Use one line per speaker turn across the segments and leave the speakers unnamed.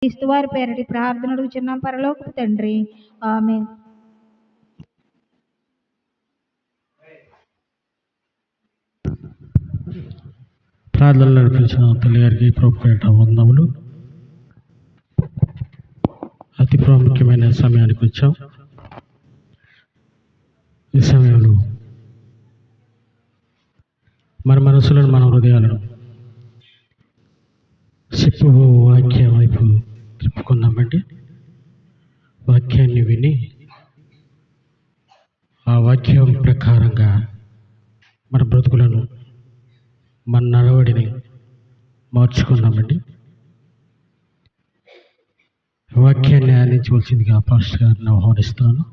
క్రీస్తు వారి పేరటి ప్రార్థన అడుగుచున్నాం పరలోకపు తండ్రి, ఆమేన్.
ప్రార్థనలు నడిపించిన తల్లి గారికి ప్రభుపేట వందములు. అతి ప్రాముఖ్యమైన సమయానికి వచ్చాం. ఈ సమయంలో మన మనసులను, మన హృదయాలను చెప్పబో వాక్యం వైపు తిప్పుకుందామండి. వాక్యాన్ని విని ఆ వాక్యం ప్రకారంగా మన బ్రతుకులను, మన నడవడిని మార్చుకుందామండి. వాక్యాన్ని అందించవలసిందిగా పాస్టర్ గారిని ఆహ్వానిస్తున్నాను.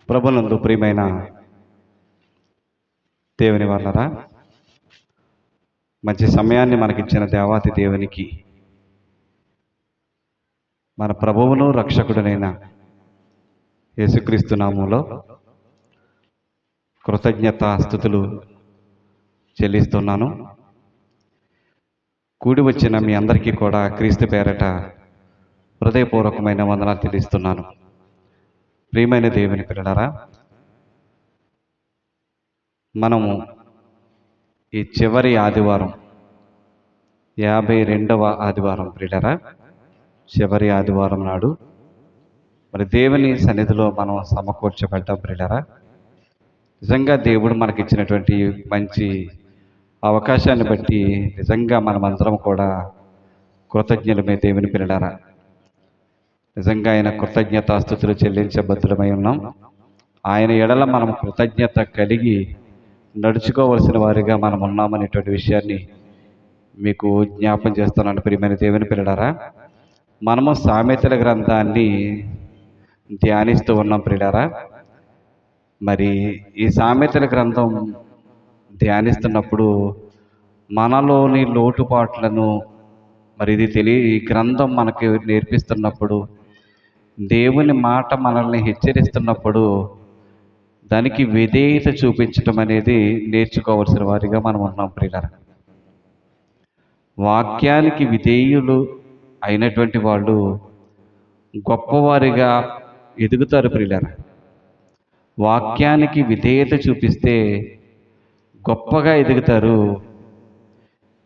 ప్రభునందు ప్రియమైన దేవుని వాళ్ళరా, మంచి సమయాన్ని మనకిచ్చిన దేవాతి దేవునికి, మన ప్రభువును రక్షకుడునైన యేసుక్రీస్తు నామములో కృతజ్ఞతాస్తుతులు చెల్లిస్తున్నాను. కూడి వచ్చిన మీ అందరికీ కూడా క్రీస్తు పేరట హృదయపూర్వకమైన వందనాలు చెల్లిస్తున్నాను. ప్రియమైన దేవుని పిల్లలారా, మనము ఈ చివరి ఆదివారం, 52వ ఆదివారం ప్రియులారా, చివరి ఆదివారం నాడు మరి దేవుని సన్నిధిలో మనం సమకూర్చబడ్డాం ప్రియులారా. నిజంగా దేవుడు మనకిచ్చినటువంటి మంచి అవకాశాన్ని బట్టి నిజంగా మనమందరం కూడా కృతజ్ఞులమే దేవుని పిల్లలారా. నిజంగా ఆయన కృతజ్ఞతాస్తుతులు చెల్లించబద్ధులమై ఉన్నాం. ఆయన ఎడల మనం కృతజ్ఞత కలిగి నడుచుకోవలసిన వారిగా మనం ఉన్నామనేటువంటి విషయాన్ని మీకు జ్ఞాపం చేస్తున్నాను. ప్రియమైన దేవుని పిల్లలారా, మనము సామెతల గ్రంథాన్ని ధ్యానిస్తూ ఉన్నాం ప్రియులారా. మరి ఈ సామెతల గ్రంథం ధ్యానిస్తున్నప్పుడు మనలోని లోటుపాట్లను మరి ఈ గ్రంథం మనకి నేర్పిస్తున్నప్పుడు, దేవుని మాట మనల్ని హెచ్చరిస్తున్నప్పుడు దానికి విధేయత చూపించటం అనేది నేర్చుకోవాల్సిన వారిగా మనం ఉన్నాం ప్రియులారా. వాక్యానికి విధేయులు అయినటువంటి వాళ్ళు గొప్పవారిగా ఎదుగుతారు ప్రియులారా. వాక్యానికి విధేయత చూపిస్తే గొప్పగా ఎదుగుతారు.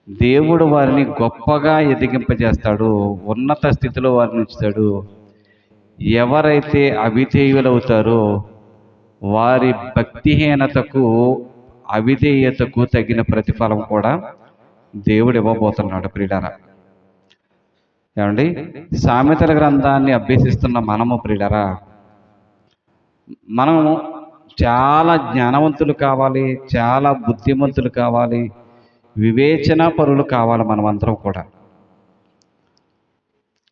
దేవుడు వారిని గొప్పగా ఎదిగింపజేస్తాడు, ఉన్నత స్థితిలో వారిని ఉంచుతాడు. ఎవరైతే అవిధేయులవుతారో వారి భక్తిహీనతకు, అవిధేయతకు తగిన ప్రతిఫలం కూడా దేవుడు ఇవ్వబోతున్నాడు ప్రియులారా. ఏమండి, సామెతల గ్రంథాన్ని అభ్యసిస్తున్న మనము ప్రియులారా, మనము చాలా జ్ఞానవంతులు కావాలి, చాలా బుద్ధిమంతులు కావాలి, వివేచన పరులు కావాలి. మనమందరం కూడా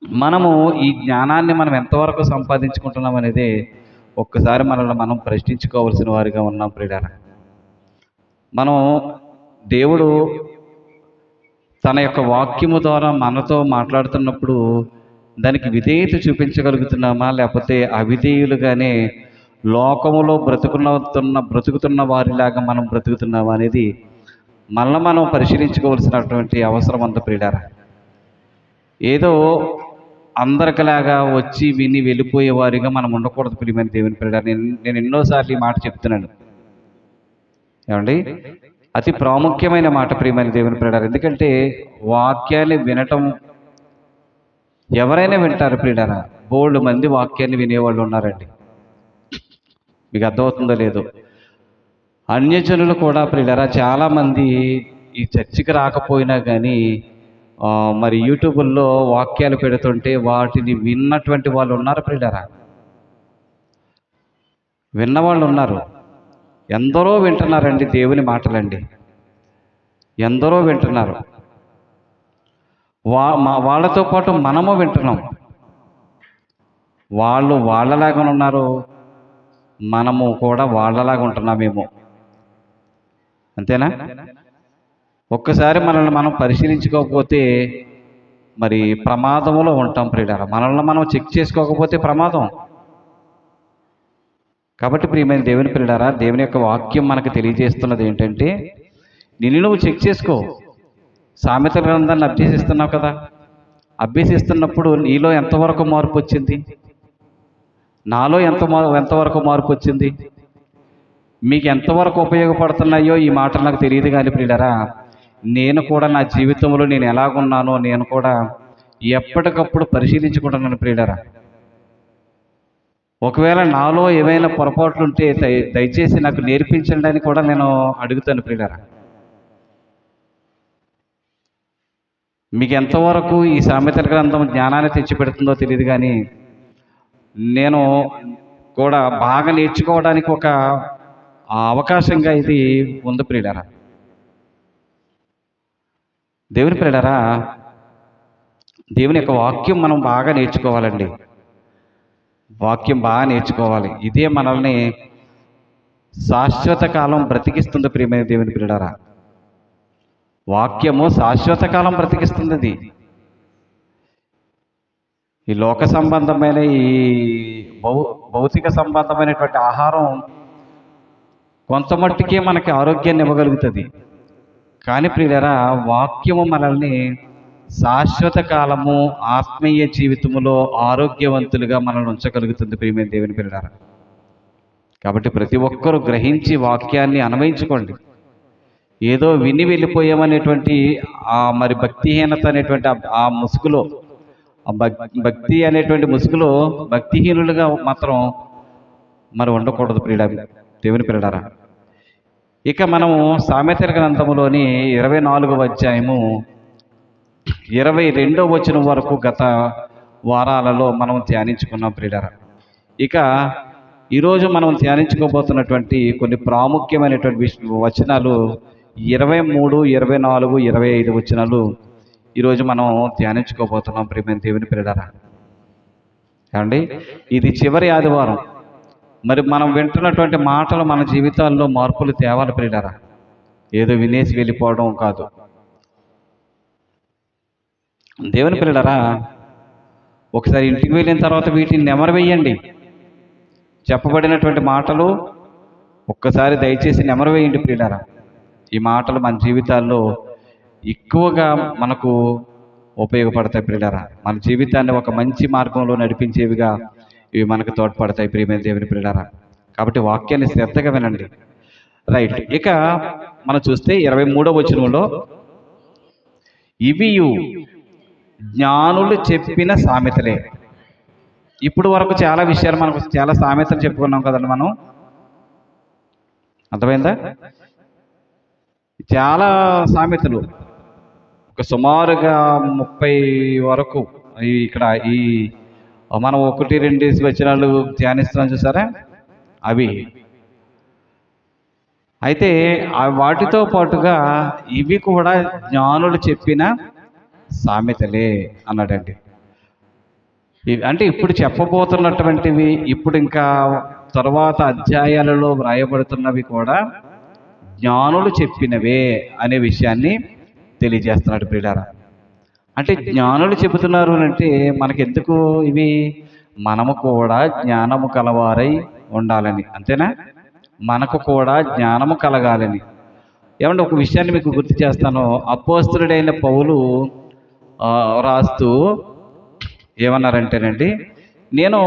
మనము ఈ జ్ఞానాన్ని మనం ఎంతవరకు సంపాదించుకుంటున్నాం అనేది ఒక్కసారి మనల్ని మనం ప్రశ్నించుకోవాల్సిన వారిగా ఉన్నాం ప్రియులారా. మనం దేవుడు తన యొక్క వాక్యము ద్వారా మనతో మాట్లాడుతున్నప్పుడు దానికి విధేయత చూపించగలుగుతున్నామా, లేకపోతే అవిధేయులుగానే లోకములో బ్రతుకుతున్న వారిలాగా మనం బ్రతుకుతున్నామా అనేది మనం పరిశీలించుకోవాల్సినటువంటి అవసరం అంత ప్రియులారా. ఏదో అందరికిలాగా వచ్చి విని వెళ్ళిపోయే వారిగా మనం ఉండకూడదు ప్రియమైన దేవుని పిల్లలారా. నేను ఎన్నోసార్లు ఈ మాట చెప్తున్నాను. ఏమండి, అతి ప్రాముఖ్యమైన మాట ప్రియమైన దేవుని పిల్లలారా. ఎందుకంటే వాక్యాన్ని వినటం ఎవరైనా వింటారు ప్రియులారా. బోల్డ్ మంది వాక్యాన్ని వినేవాళ్ళు ఉన్నారండి. మీకు అర్థమవుతుందో లేదో. అన్యజనులు కూడా ప్రియులారా చాలామంది ఈ చర్చికి రాకపోయినా కానీ మరి యూట్యూబుల్లో వాక్యాలు పెడుతుంటే వాటిని విన్నటువంటి వాళ్ళు ఉన్నారు ప్రియులారా. విన్నవాళ్ళు ఉన్నారు. ఎందరో వింటున్నారండి దేవుని మాటలండి, ఎందరో వింటున్నారు. వాళ్ళతో పాటు మనము వింటున్నాం. వాళ్ళు వాళ్ళలాగా ఉన్నారు, మనము కూడా వాళ్ళలాగా ఉంటున్నామేమో. అంతేనా? ఒక్కసారి మనల్ని మనం పరిశీలించుకోకపోతే మరి ప్రమాదంలో ఉంటాం ప్రియులారా. మనల్ని మనం చెక్ చేసుకోకపోతే ప్రమాదం. కాబట్టి ప్రియమైన దేవుని ప్రియులారా, దేవుని యొక్క వాక్యం మనకు తెలియజేస్తున్నది ఏంటంటే, నిన్ను నువ్వు చెక్ చేసుకో. సామెతల గ్రంథాన్ని అభ్యసిస్తున్నావు కదా, అభ్యసిస్తున్నప్పుడు నీలో ఎంతవరకు మార్పు వచ్చింది, నాలో ఎంతవరకు మార్పు వచ్చింది, మీకు ఎంతవరకు ఉపయోగపడుతున్నాయో ఈ మాటలు నాకు తెలియదు కానీ ప్రియులారా, నేను కూడా నా జీవితంలో నేను ఎలాగున్నానో నేను కూడా ఎప్పటికప్పుడు పరిశీలించుకుంటున్నాను ప్రియులారా. ఒకవేళ నాలో ఏవైనా పొరపాట్లు ఉంటే దయచేసి నాకు నేర్పించండి అని కూడా నేను అడుగుతాను ప్రియులారా. మీకు ఎంతవరకు ఈ సామెతల గ్రంథం జ్ఞానాన్ని తెచ్చిపెడుతుందో తెలియదు కానీ నేను కూడా బాగా నేర్చుకోవడానికి ఒక అవకాశంగా ఇది ఉంది ప్రియులారా. దేవుని ప్రియులారా, దేవుని యొక్క వాక్యం మనం బాగా నేర్చుకోవాలండి. వాక్యం బాగా నేర్చుకోవాలి. ఇదే మనల్ని శాశ్వత కాలం బ్రతికిస్తుంది ప్రియమైన దేవుని ప్రియులారా. వాక్యము శాశ్వత కాలం బ్రతికిస్తుంది. అది ఈ లోక సంబంధమైన ఈ భౌతిక సంబంధమైనటువంటి ఆహారం కొంత మట్టుకే మనకి ఆరోగ్యాన్ని ఇవ్వగలుగుతుంది. కానీ ప్రియులారా, వాక్యము మనల్ని శాశ్వత కాలము ఆత్మీయ జీవితములో ఆరోగ్యవంతులుగా మనల్ని ఉంచగలుగుతుంది ప్రియమైన దేవుని ప్రియులారా. కాబట్టి ప్రతి ఒక్కరూ గ్రహించి వాక్యాన్ని అన్వయించుకోండి. ఏదో విని వెళ్ళిపోయామనేటువంటి మరి భక్తిహీనత అనేటువంటి ఆ ముసుగులో, భక్తి అనేటువంటి ముసుగులో భక్తిహీనులుగా మాత్రం మరి ఉండకూడదు దేవుని ప్రియులారా. ఇక మనము సామెతల గ్రంథములోని 24వ అధ్యాయము 22వ వచనం వరకు గత వారాలలో మనం ధ్యానించుకున్నాం ప్రియులారా. ఇక ఈరోజు మనం ధ్యానించుకోబోతున్నటువంటి కొన్ని ప్రాముఖ్యమైనటువంటి వచనాలు 23, 24, 25 వచనాలు ఈరోజు మనం ధ్యానించుకోబోతున్నాం ప్రియమైన దేవుని ప్రియులారా. ఏమండి, ఇది చివరి ఆదివారం. మరి మనం వింటున్నటువంటి మాటలు మన జీవితాల్లో మార్పులు తేవాలి ప్రియులారా. ఏదో వినేసి వెళ్ళిపోవడం కాదు. దేవుని ప్రియులారా, ఒకసారి ఇంటికి వెళ్ళిన తర్వాత వీటిని నెమరు వేయండి. చెప్పబడినటువంటి మాటలు ఒక్కసారి దయచేసి నెమరు వేయండి ప్రియులారా. ఈ మాటలు మన జీవితాల్లో ఎక్కువగా మనకు ఉపయోగపడతాయి ప్రియులారా. మన జీవితాన్ని ఒక మంచి మార్గంలో నడిపించేవిగా ఇవి మనకు తోడ్పడతాయి ప్రియమైన దేవుని ప్రియులారా. కాబట్టి వాక్యాన్ని శ్రద్ధగా వినండి. రైట్. ఇక మనం చూస్తే 23వ వచనంలో, ఇవియు జ్ఞానులు చెప్పిన సామెతలే. ఇప్పుడు వరకు చాలా విషయాలు మనకు చాలా సామెతలు చెప్పుకున్నాం కదండి మనం. అర్థమైందా? చాలా సామెతలు, ఒక సుమారుగా 30 వరకు ఇక్కడ ఈ మనం 1-2 వచనాలు ధ్యానిస్తున్నాం చూసారా, అవి. అయితే వాటితో పాటుగా ఇవి కూడా జ్ఞానులు చెప్పిన సామెతలే అన్నాడండి. అంటే ఇప్పుడు చెప్పబోతున్నటువంటివి, ఇప్పుడు ఇంకా తర్వాత అధ్యాయాలలో వ్రాయబడుతున్నవి కూడా జ్ఞానులు చెప్పినవే అనే విషయాన్ని తెలియజేస్తున్నాడు ప్రియులారా. అంటే జ్ఞానులు చెబుతున్నారు అంటే మనకెందుకు ఇవి? మనము కూడా జ్ఞానము కలవారై ఉండాలని, అంతేనా? మనకు కూడా జ్ఞానము కలగాలని. ఏమంటే ఒక విషయాన్ని మీకు గుర్తు చేస్తాను. అపోస్తలుడైన పౌలు రాస్తూ ఏమన్నారంటేనండి, నేను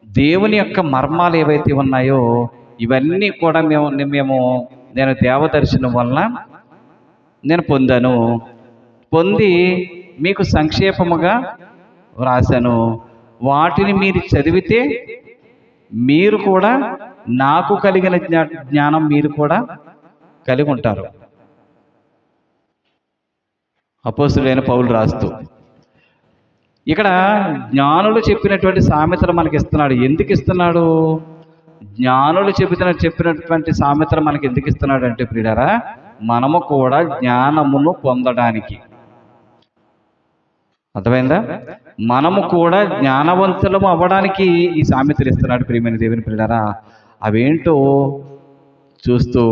దేవుని యొక్క మర్మాలు ఏవైతే ఉన్నాయో ఇవన్నీ కూడా నేను దేవదర్శనం వలన నేను పొంది మీకు సంక్షేపముగా వ్రాశాను. వాటిని మీరు చదివితే మీరు కూడా నాకు కలిగిన జ్ఞానం మీరు కూడా కలిగి ఉంటారు. అపోస్తలుడైన పౌలు రాస్తూ ఇక్కడ జ్ఞానులు చెప్పినటువంటి సామెతలు మనకి ఇస్తున్నాడు. ఎందుకు ఇస్తున్నాడు? జ్ఞానులు చెప్పినటువంటి సామెతలు మనకి ఎందుకు ఇస్తున్నాడు అంటే ప్రియులారా, మనము కూడా జ్ఞానమును పొందడానికి. అర్థమైందా? మనము కూడా జ్ఞానవంతులము అవ్వడానికి ఈ సామెతలు ఇస్తున్నాడు ప్రియమైన దేవుని ప్రియులారా. అవేంటో చూస్తూ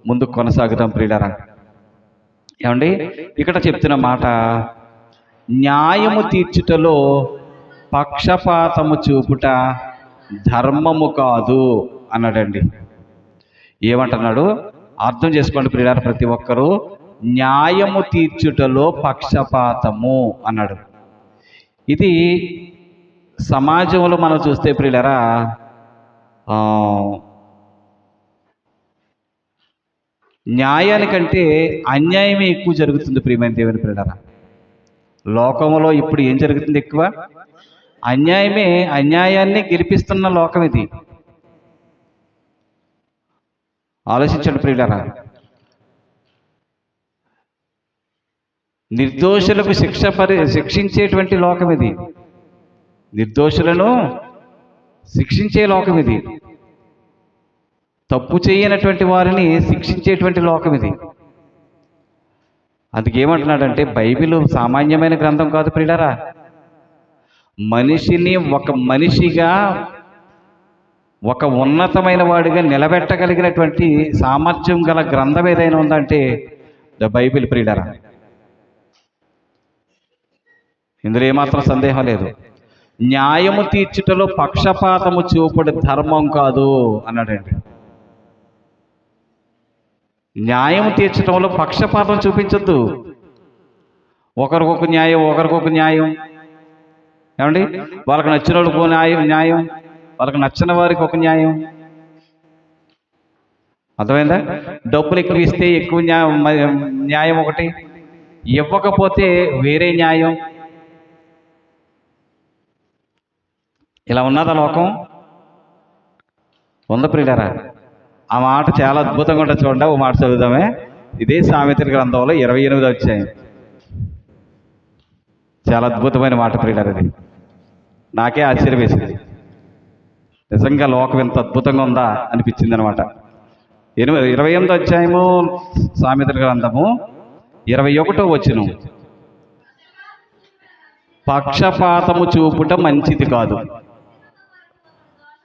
ముందుకు కొనసాగుతాం ప్రియులారా. ఏమండి, ఇక్కడ చెప్తున్న మాట, న్యాయము తీర్చుటలో పక్షపాతము చూపుట ధర్మము కాదు అన్నాడండి. ఏమంటున్నాడు అర్థం చేసుకోండి ప్రియులారా, ప్రతి ఒక్కరూ. న్యాయము తీర్చుటలో పక్షపాతము అన్నాడు. ఇది సమాజంలో మనం చూస్తే ప్రియులారా, న్యాయానికంటే అన్యాయమే ఎక్కువ జరుగుతుంది ప్రియమైన దేవుని ప్రియులారా. లోకంలో ఇప్పుడు ఏం జరుగుతుంది ఎక్కువ? అన్యాయాన్ని గెలిపిస్తున్న లోకం ఇది. ఆలోచించండి ప్రియులారా. నిర్దోషులకు శిక్షించేటువంటి లోకం ఇది. నిర్దోషులను శిక్షించే లోకం ఇది. తప్పు చేయనటువంటి వారిని శిక్షించేటువంటి లోకం ఇది. అందుకేమంటున్నాడంటే బైబిల్ సామాన్యమైన గ్రంథం కాదు ప్రియులారా. మనిషిని ఒక మనిషిగా, ఒక ఉన్నతమైన వాడిగా నిలబెట్టగలిగినటువంటి సామర్థ్యం గల గ్రంథం ఏదైనా ఉందంటే ద బైబిల్ ప్రియులారా. ఇందులో ఏమాత్రం సందేహం లేదు. న్యాయము తీర్చుటలో పక్షపాతము చూపుడు ధర్మం కాదు అన్నాడండి. న్యాయము తీర్చడంలో పక్షపాతం చూపించొద్దు. ఒకరికొక న్యాయం. ఏమండి? వాళ్ళకి నచ్చిన వాళ్ళకు న్యాయం, వాళ్ళకి నచ్చిన వారికి ఒక న్యాయం. అర్థమైందా? డబ్బులు ఎక్కువ ఇస్తే ఎక్కువ న్యాయం ఒకటి, ఇవ్వకపోతే వేరే న్యాయం. ఇలా ఉన్నదా లోకం? ఉంది ప్రియులారా. ఆ మాట చాలా అద్భుతంగా ఉంటుంది. చూడండి, ఓ మాట చదువుదామే. ఇదే సామెతల గ్రంథంలో 28వ అధ్యాయం. చాలా అద్భుతమైన మాట ప్రియులారా. ఇది నాకే ఆశ్చర్యం వేసింది. నిజంగా లోకం ఎంత అద్భుతంగా ఉందా అనిపించింది అనమాట. 28వ అధ్యాయము సామెతల గ్రంథము 21వ వచనం. పక్షపాతము చూపుట మంచిది కాదు,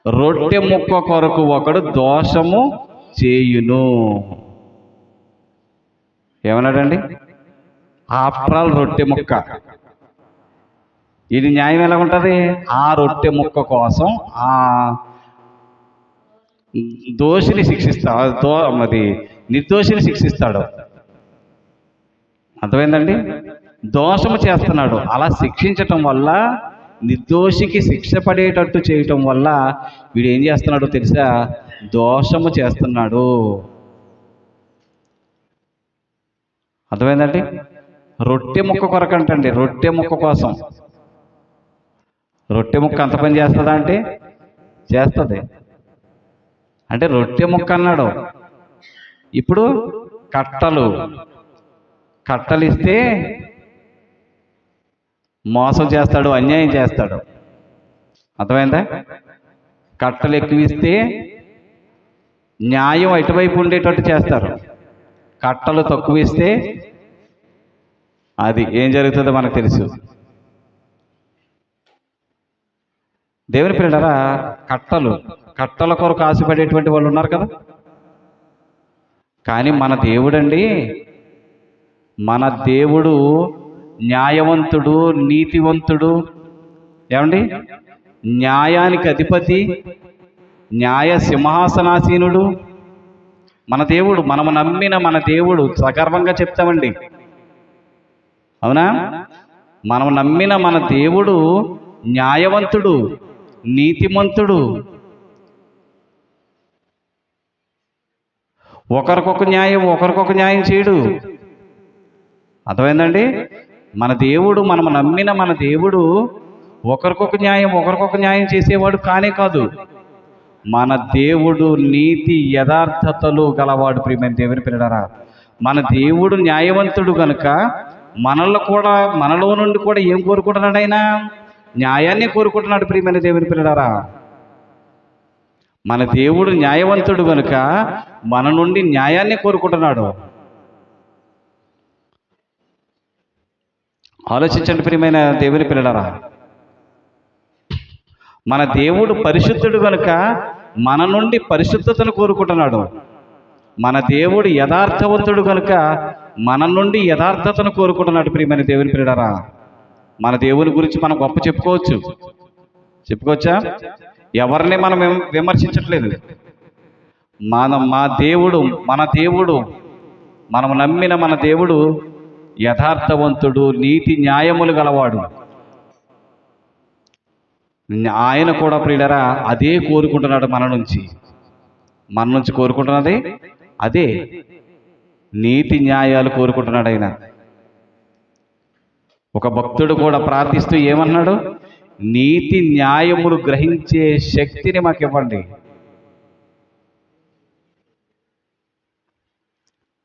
రొట్టె ముక్క కొరకు ఒకడు దోషము చేయును. ఏమన్నాడండి? ఆఫ్టర్ ఆల్ రొట్టె ముక్క. ఇది న్యాయం ఎలా ఉంటుంది? ఆ రొట్టె ముక్క కోసం ఆ దోషిని నిర్దోషిని శిక్షిస్తాడు. అర్థమైందండి? దోషము చేస్తున్నాడు. అలా శిక్షించటం వల్ల, నిర్దోషికి శిక్ష పడేటట్టు చేయటం వల్ల వీడు ఏం చేస్తున్నాడో తెలుసా? దోషము చేస్తున్నాడు. అర్థమైందండి? రొట్టె ముక్క కొరకంటండి, రొట్టె ముక్క కోసం. రొట్టె ముక్క అంత పని చేస్తుందా అంటే చేస్తుంది. అంటే రొట్టె ముక్క అన్నాడు. ఇప్పుడు కట్టలు ఇస్తే మోసం చేస్తాడు, అన్యాయం చేస్తాడు. అర్థమైందా? కట్టలు ఎక్కువ ఇస్తే న్యాయం అటువైపు ఉండేటట్టు చేస్తారు. కట్టలు తక్కువ ఇస్తే అది ఏం జరుగుతుందో మనకు తెలుసు. దేవుని పిల్లలారా, కట్టల కొరకు ఆశపడేటువంటి వాళ్ళు ఉన్నారు కదా. కానీ మన దేవుడు న్యాయవంతుడు, నీతివంతుడు. ఏమండి? న్యాయానికి అధిపతి, న్యాయ సింహాసనాసీనుడు మన దేవుడు. మనము నమ్మిన మన దేవుడు. సగర్వంగా చెప్తామండి, అవునా? మనం నమ్మిన మన దేవుడు న్యాయవంతుడు, నీతిమంతుడు. ఒకరికొక న్యాయం చేయడు. అర్థమైందండి? మనము నమ్మిన మన దేవుడు ఒకరికొక న్యాయం చేసేవాడు కానే కాదు. మన దేవుడు నీతి యథార్థతలు గలవాడు. ప్రియమైన దేవుని పిల్లలారా, మన దేవుడు న్యాయవంతుడు కనుక మనలో నుండి కూడా ఏం కోరుకుంటున్నాడు? ఆయన న్యాయాన్ని కోరుకుంటున్నాడు. ప్రియమైన దేవుని పిల్లలారా, మన దేవుడు న్యాయవంతుడు కనుక మన నుండి న్యాయాన్ని కోరుకుంటున్నాడు. ఆలోచించండి ప్రియమైన దేవుని పిల్లలారా. మన దేవుడు పరిశుద్ధుడు కనుక మన నుండి పరిశుద్ధతను కోరుకుంటున్నాడు. మన దేవుడు యథార్థవంతుడు కనుక మన నుండి యథార్థతను కోరుకుంటున్నాడు. ప్రియమైన దేవుని పిల్లలారా, మన దేవుని గురించి మనం గొప్ప చెప్పుకోవచ్చా? ఎవరిని మనం విమర్శించట్లేదు. మన దేవుడు మనం నమ్మిన మన దేవుడు యథార్థవంతుడు, నీతి న్యాయములు గలవాడు. ఆయన కూడా ప్రియులరా అదే కోరుకుంటున్నాడు మన నుంచి కోరుకుంటున్నది అదే, నీతి న్యాయాలు కోరుకుంటున్నాడు ఆయన. ఒక భక్తుడు కూడా ప్రార్థిస్తూ ఏమన్నాడు? నీతి న్యాయములు గ్రహించే శక్తిని మాకు ఇవ్వండి.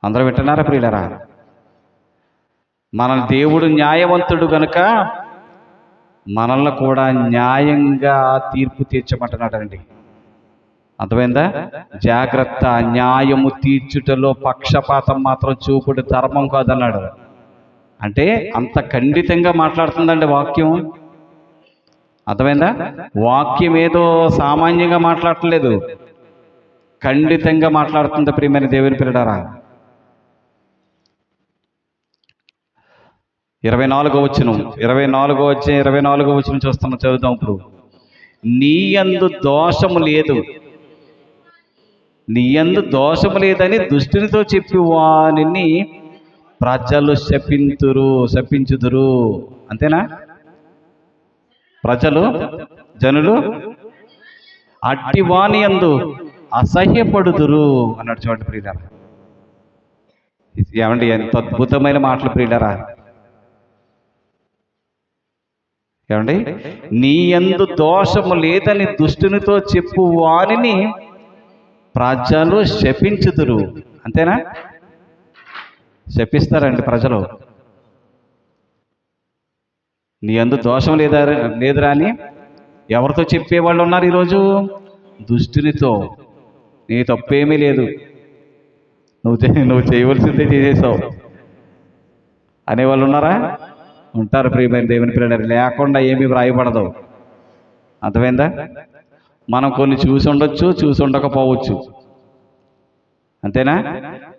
అందరూ వింటున్నారా ప్రియులరా? మన దేవుడు న్యాయవంతుడు గనుక మనల్ని కూడా న్యాయంగా తీర్పు తీర్చమంటున్నాడండి. అర్థమైందా? జాగ్రత్త, న్యాయము తీర్చుటలో పక్షపాతం మాత్రం చూపుడు ధర్మం కాదన్నాడు. అంటే అంత ఖండితంగా మాట్లాడుతుందండి వాక్యం. అర్థమైందా? వాక్యం ఏదో సామాన్యంగా మాట్లాడట్లేదు, ఖండితంగా మాట్లాడుతుంది ప్రియమైన దేవుని పిల్లలారా. 24వ వచనం చదువుతాం ఇప్పుడు. నీ యందు దోషము లేదని దుష్టునితో చెప్పి వానిని ప్రజలు శపించుదురు. అంతేనా? జనులు అట్టి వాని యందు అసహ్యపడుదురు అన్నాడు. చూడండి ప్రియులారా, ఏమండి ఎంత అద్భుతమైన మాటలు ప్రియులారా. ఏమండి? నీ యందు దోషము లేదని దుష్టునితో చెప్పు వానిని ప్రజలు శపించుదురు. అంతేనా? శపిస్తారండి ప్రజలు. నీ యందు దోషం లేదురా అని ఎవరితో చెప్పేవాళ్ళు ఉన్నారు ఈరోజు? దుష్టునితో. నీ తప్పేమీ లేదు, నువ్వు చేయవలసిందే చేసేసావు అనేవాళ్ళు ఉన్నారా? ఉంటారు ప్రియమైన దేవుని పిల్లలు. లేకుండా ఏమీ వ్రాయబడదు. అర్థమైందా? మనం కొన్ని చూసి ఉండొచ్చు, చూసి ఉండకపోవచ్చు. అంతేనా?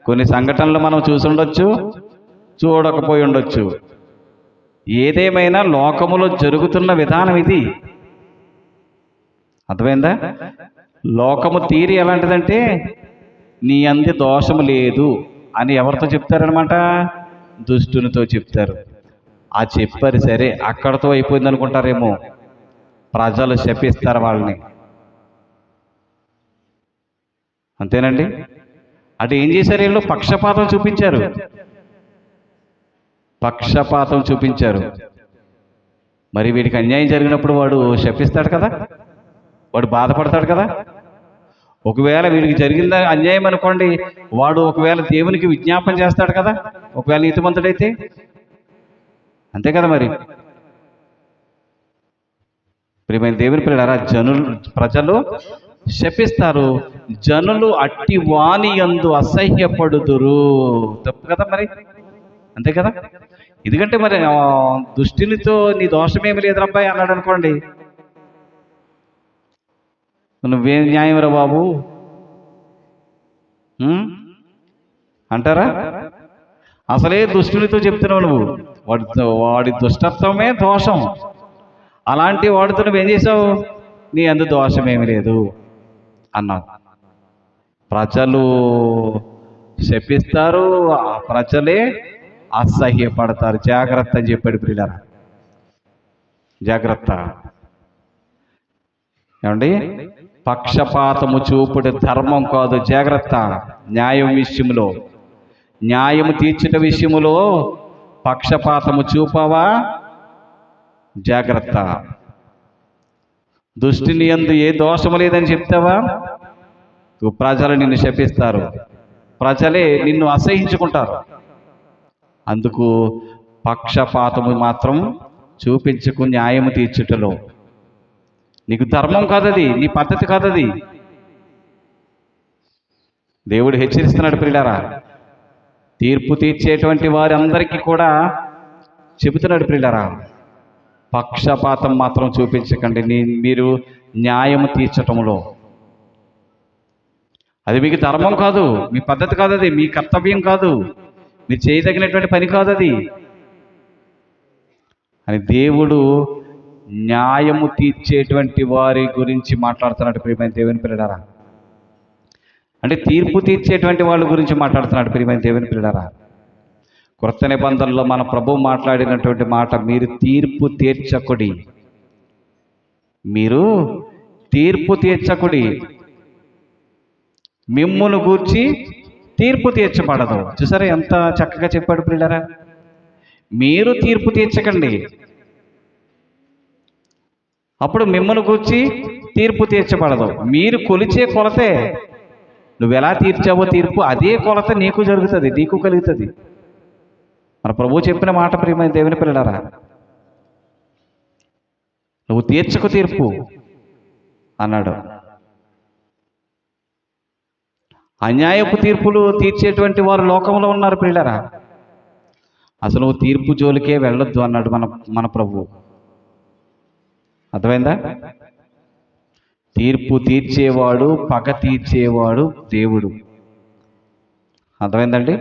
కొన్ని సంఘటనలు మనం చూసి ఉండొచ్చు, చూడకపోయి ఉండొచ్చు. ఏదేమైనా లోకములో జరుగుతున్న విధానం ఇది. అర్థమైందా? లోకము తీరి ఎలాంటిదంటే నీ అంది దోషము లేదు అని ఎవరితో చెప్తారనమాట? దుష్టునితో చెప్తారు. ఆ చెప్పారు సరే, అక్కడతో అయిపోయింది అనుకుంటారేమో. ప్రజలు శపిస్తారు వాళ్ళని. అంతేనండి? అంటే ఏం చేశారు వీళ్ళు? పక్షపాతం చూపించారు. మరి వీడికి అన్యాయం జరిగినప్పుడు వాడు శపిస్తాడు కదా, వాడు బాధపడతాడు కదా. ఒకవేళ వీడికి జరిగిందా అన్యాయం అనుకోండి, వాడు ఒకవేళ దేవునికి విజ్ఞాపన చేస్తాడు కదా, ఒకవేళ నీతిమంతుడైతే. అంతే కదా మరి. ప్రియమైన దేవుని పిల్లలారా, ప్రజలు శపిస్తారు, జనులు అట్టి వాని యందు అసహ్యపడుదురు. తప్పు కదా మరి. అంతే కదా. ఎందుకంటే మరి దుష్టునితో నీ దోషమేమి లేదు అబ్బాయి అన్నాడు అనుకోండి, నువ్వేం న్యాయం రా బాబు అంటారా? అసలే దుష్టునితో చెప్తున్నావు నువ్వు, వాడి దుష్టత్వమే దోషం. అలాంటి వాడితో నువ్వేం చేసావు? నీ అందు దోషమేమి లేదు అన్నావు. ప్రజలు శపిస్తారు, ఆ ప్రజలే అసహ్యపడతారు. జాగ్రత్త అని చెప్పాడు ప్రియులారా, జాగ్రత్త. ఏమండి? పక్షపాతము చూపుడు ధర్మం కాదు, జాగ్రత్త. న్యాయం విషయంలో, న్యాయము తీర్చుట విషయములో పక్షపాతము చూపవా? జాగ్రత్త. దుష్టుని యందు ఏ దోషము లేదని చెప్తావా? ప్రజలు నిన్ను శపిస్తారు, ప్రజలే నిన్ను అసహించుకుంటారు. అందుకు పక్షపాతము మాత్రం చూపించుకు న్యాయము తీర్చుటలో. నీకు ధర్మం కాదది, నీ పద్ధతి కాదది. దేవుడు హెచ్చరిస్తున్నాడు ప్రియులారా. తీర్పు తీర్చేటువంటి వారందరికీ కూడా చెబుతున్నాడు ప్రియులారా, పక్షపాతం మాత్రం చూపించకండి మీరు న్యాయము తీర్చటంలో. అది మీకు ధర్మం కాదు, మీ పద్ధతి కాదు, అది మీ కర్తవ్యం కాదు, మీరు చేయదగినటువంటి పని కాదు అది. అని దేవుడు న్యాయము తీర్చేటువంటి వారి గురించి మాట్లాడుతున్నాడు ప్రియమైన దేవుని పిల్లలారా. అంటే తీర్పు తీర్చేటువంటి వాళ్ళ గురించి మాట్లాడుతున్నాడు ప్రియమైన దేవుని పిల్లలారా. క్రొత్త నిబంధనలో మన ప్రభువు మాట్లాడినటువంటి మాట, మీరు తీర్పు తీర్చకుడి, మీరు తీర్పు తీర్చకుడి, మిమ్మును గూర్చి తీర్పు తీర్చబడదు. చూసారా ఎంత చక్కగా చెప్పాడు పిల్లరా. మీరు తీర్పు తీర్చకండి, అప్పుడు మిమ్మల్ని గూర్చి తీర్పు తీర్చబడదు. మీరు కొలిచే కొలతే, నువ్వు ఎలా తీర్చావో తీర్పు అదే కొలత నీకు జరుగుతుంది, నీకు కలుగుతుంది. మన ప్రభువు చెప్పిన మాట ప్రియమైన దేవుని పిల్లలారా, నువ్వు తీర్చకు తీర్పు అన్నాడు. అన్యాయపు తీర్పులు తీర్చేటువంటి వారు లోకంలో ఉన్నారు పిల్లరా. అసలు నువ్వు తీర్పు జోలికే వెళ్ళొద్దు అన్నాడు మన ప్రభువు. అర్థమైందా? తీర్పు తీర్చేవాడు, పగ తీర్చేవాడు దేవుడు. అర్థమైందండి?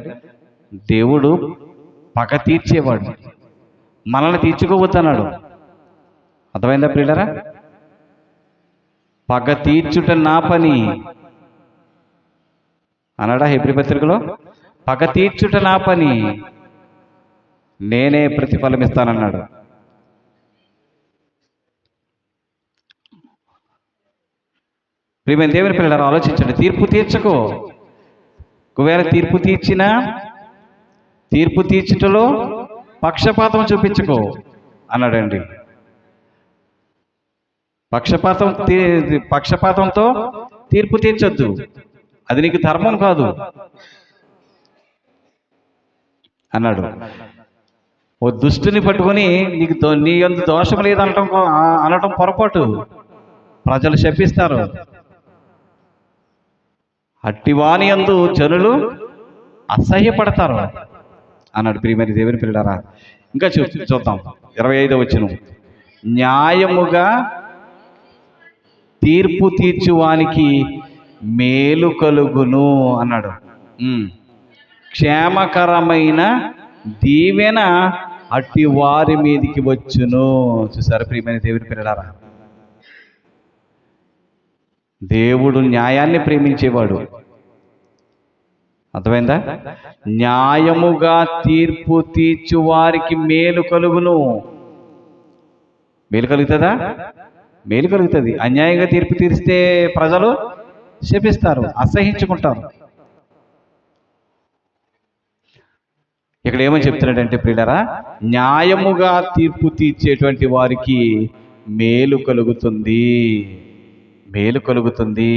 దేవుడు పగ తీర్చేవాడు, మనల్ని తీర్చుకోవద్దన్నాడు. అర్థమైందా పిల్లరా? పగ తీర్చుట నా పని అన్నాడా హెబ్రీ పత్రికలో. పగ తీర్చుట నా పని, నేనే ప్రతిఫలం ఇస్తానన్నాడు. ప్రియమైన దేవుని పిల్లలారా, ఆలోచించండి. తీర్పు తీర్చకు. ఒకవేళ తీర్పు తీర్చినా తీర్పు తీర్చుటలో పక్షపాతం చూపించుకో అన్నాడండి. పక్షపాతంతో తీర్పు తీర్చొద్దు, అది నీకు ధర్మం కాదు అన్నాడు. ఓ దుష్టుని పట్టుకొని నీకు నీ యందు దోషం అనటం పొరపాటు. ప్రజలు శపిస్తారు. అట్టివాని యందు జనులు అసహ్యపడతారు అన్నాడు ప్రియమైన దేవుని పిల్లలారా. ఇంకా చూద్దాం 25వ వచనం. న్యాయముగా తీర్పు తీర్చువానికి మేలు కలుగును అన్నాడు. క్షేమకరమైన దీవెన అట్టి వారి మీదికి వచ్చును. చూసారు ప్రియమైన దేవుని పిల్లలారా, దేవుడు న్యాయాన్ని ప్రేమించేవాడు. అర్థమైందా? న్యాయముగా తీర్పు తీర్చు వారికి మేలు కలుగును. మేలు కలుగుతుందా? మేలు కలుగుతుంది. అన్యాయంగా తీర్పు తీరిస్తే ప్రజలు శపిస్తారు, అసహించుకుంటారు. ఇక్కడ ఏమని చెప్తున్నాడంటే ప్రియులారా, న్యాయముగా తీర్పు తీర్చేటువంటి వారికి మేలు కలుగుతుంది, మేలు కలుగుతుంది.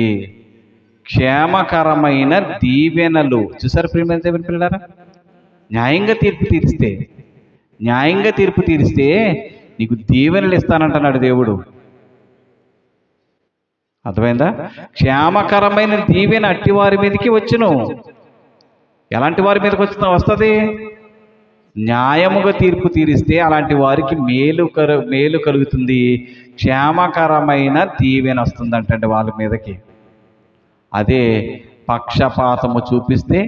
క్షేమకరమైన దీవెనలు. చూసారు ప్రియమైన దేవుని పిల్లలారా, న్యాయంగా తీర్పు తీరిస్తే నీకు దీవెనలు ఇస్తానంటున్నాడు దేవుడు. అర్థమైందా? క్షేమకరమైన దీవెన అట్టి వారి మీదకి వచ్చును. ఎలాంటి వారి మీదకి వస్తుంది? న్యాయముగా తీర్పు తీరిస్తే అలాంటి వారికి మేలు కలుగుతుంది, క్షేమకరమైన దీవెన వస్తుందంటండి వాళ్ళ మీదకి. అదే పక్షపాతము చూపిస్తే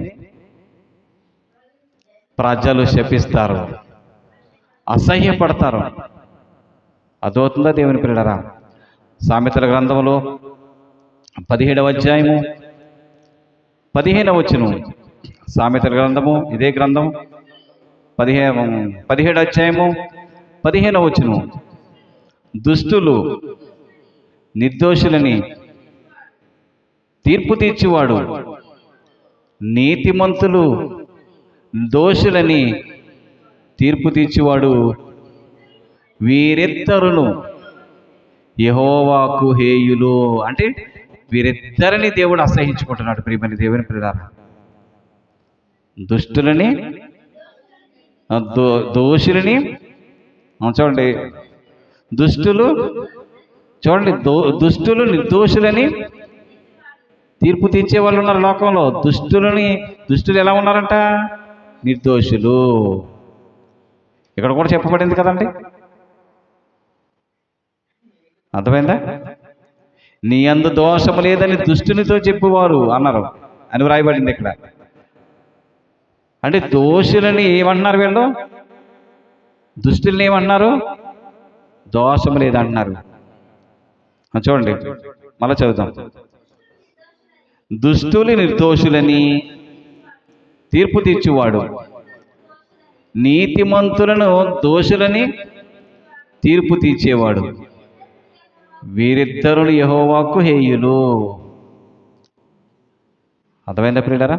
ప్రజలు శపిస్తారు, అసహ్యపడతారు. అదవుతుందా దేవుని పిల్లలారా? సామెతల గ్రంథంలో 17వ అధ్యాయము 15వ వచనం. సామెతల గ్రంథము, ఇదే గ్రంథం 17వ అధ్యాయము 15వ వచనం. దుష్టులు నిర్దోషులని తీర్పు తీర్చివాడు, నీతిమంతులు దోషులని తీర్పు తీర్చివాడు, వీరిద్దరును యెహోవాకు హేయులు. అంటే వీరిద్దరిని దేవుడు అసహించుకుంటున్నాడు ప్రియమైన దేవుని పిల్లలారా. దుష్టులని దోషులని చూడండి, దుష్టులు నిర్దోషులని తీర్పు తీర్చే వాళ్ళు ఉన్నారు లోకంలో. దుష్టులు ఎలా ఉన్నారంట? నిర్దోషులు. ఇక్కడ కూడా చెప్పబడింది కదండి. అర్థమైందా? నీ యందు దోషము లేదని దుష్టునితో చెప్పువారు అన్నారు అని వ్రాయబడింది ఇక్కడ. అంటే దోషులని ఏమంటున్నారు వీళ్ళు? దుష్టుల్ని ఏమన్నారు? దోషం లేదంటున్నారు. చూడండి, మళ్ళీ చదువుతాం. దుష్టులు నిర్దోషులని తీర్పు తీర్చువాడు, నీతిమంతులను దోషులని తీర్పు తీర్చేవాడు, వీరిద్దరు యెహోవాకు హేయులు. అర్థమైందా ప్రియులారా?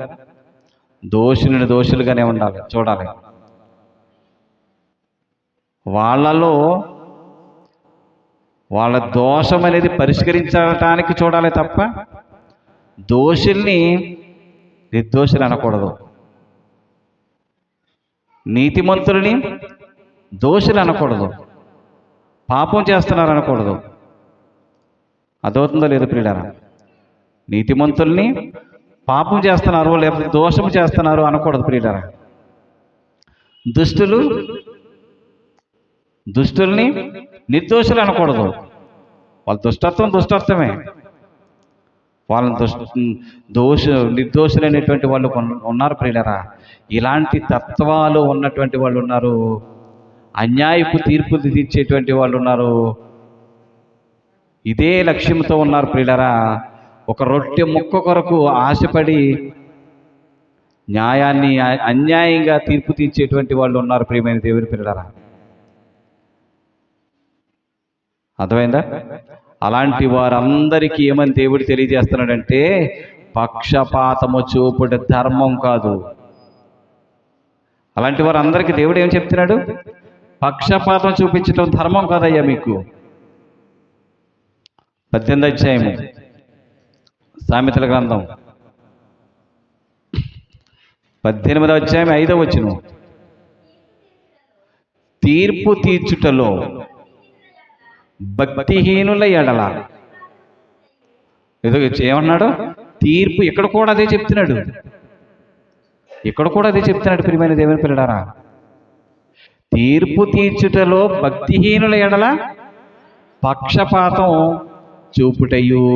దోషులను దోషులుగానే ఉండాలి, చూడాలి. వాళ్ళలో వాళ్ళ దోషం అనేది పరిష్కరించడానికి చూడాలి తప్ప దోషుల్ని నిర్దోషులు అనకూడదు, నీతిమంతులని దోషులు అనకూడదు, పాపం చేస్తున్నారు అనకూడదు. అదవుతుందో లేదు ప్రియులారా? నీతిమంతుల్ని పాపం చేస్తున్నారు లేకపోతే దోషం చేస్తున్నారు అనకూడదు ప్రియులారా. దుష్టుల్ని నిర్దోషులు అనకూడదు. వాళ్ళ దుష్టత్వమే. వాళ్ళని నిర్దోషులు అనేటువంటి వాళ్ళు ఉన్నారు ప్రియులారా. ఇలాంటి తత్వాలు ఉన్నటువంటి వాళ్ళు ఉన్నారు. అన్యాయపు తీర్పులు తీర్చేటువంటి వాళ్ళు ఉన్నారు. ఇదే లక్ష్యంతో ఉన్నారు ప్రియులారా. ఒక రొట్టె ముక్క కొరకు ఆశపడి న్యాయాన్ని అన్యాయంగా తీర్పు తీర్చేటువంటి వాళ్ళు ఉన్నారు ప్రియమైన దేవుని ప్రియులారా. అర్థమైందా? అలాంటి వారందరికీ ఏమని దేవుడు తెలియజేస్తున్నాడంటే, పక్షపాతము చూపుట ధర్మం కాదు. అలాంటి వారందరికీ దేవుడు ఏం చెప్తున్నాడు? పక్షపాతం చూపించడం ధర్మం కాదయ్యా మీకు. 18వ అధ్యాయము సామెతల గ్రంథం 18వ అధ్యాయం 5వ వచనం. తీర్పు తీర్చుటలో భక్తిహీనుల ఎడల, ఏదో ఏమన్నాడు? తీర్పు ఇక్కడ కూడా అదే చెప్తున్నాడు. ప్రియమైన దేవుని పిల్లలారా, తీర్పు తీర్చుటలో భక్తిహీనుల ఎడల పక్షపాతం చూపుటయు,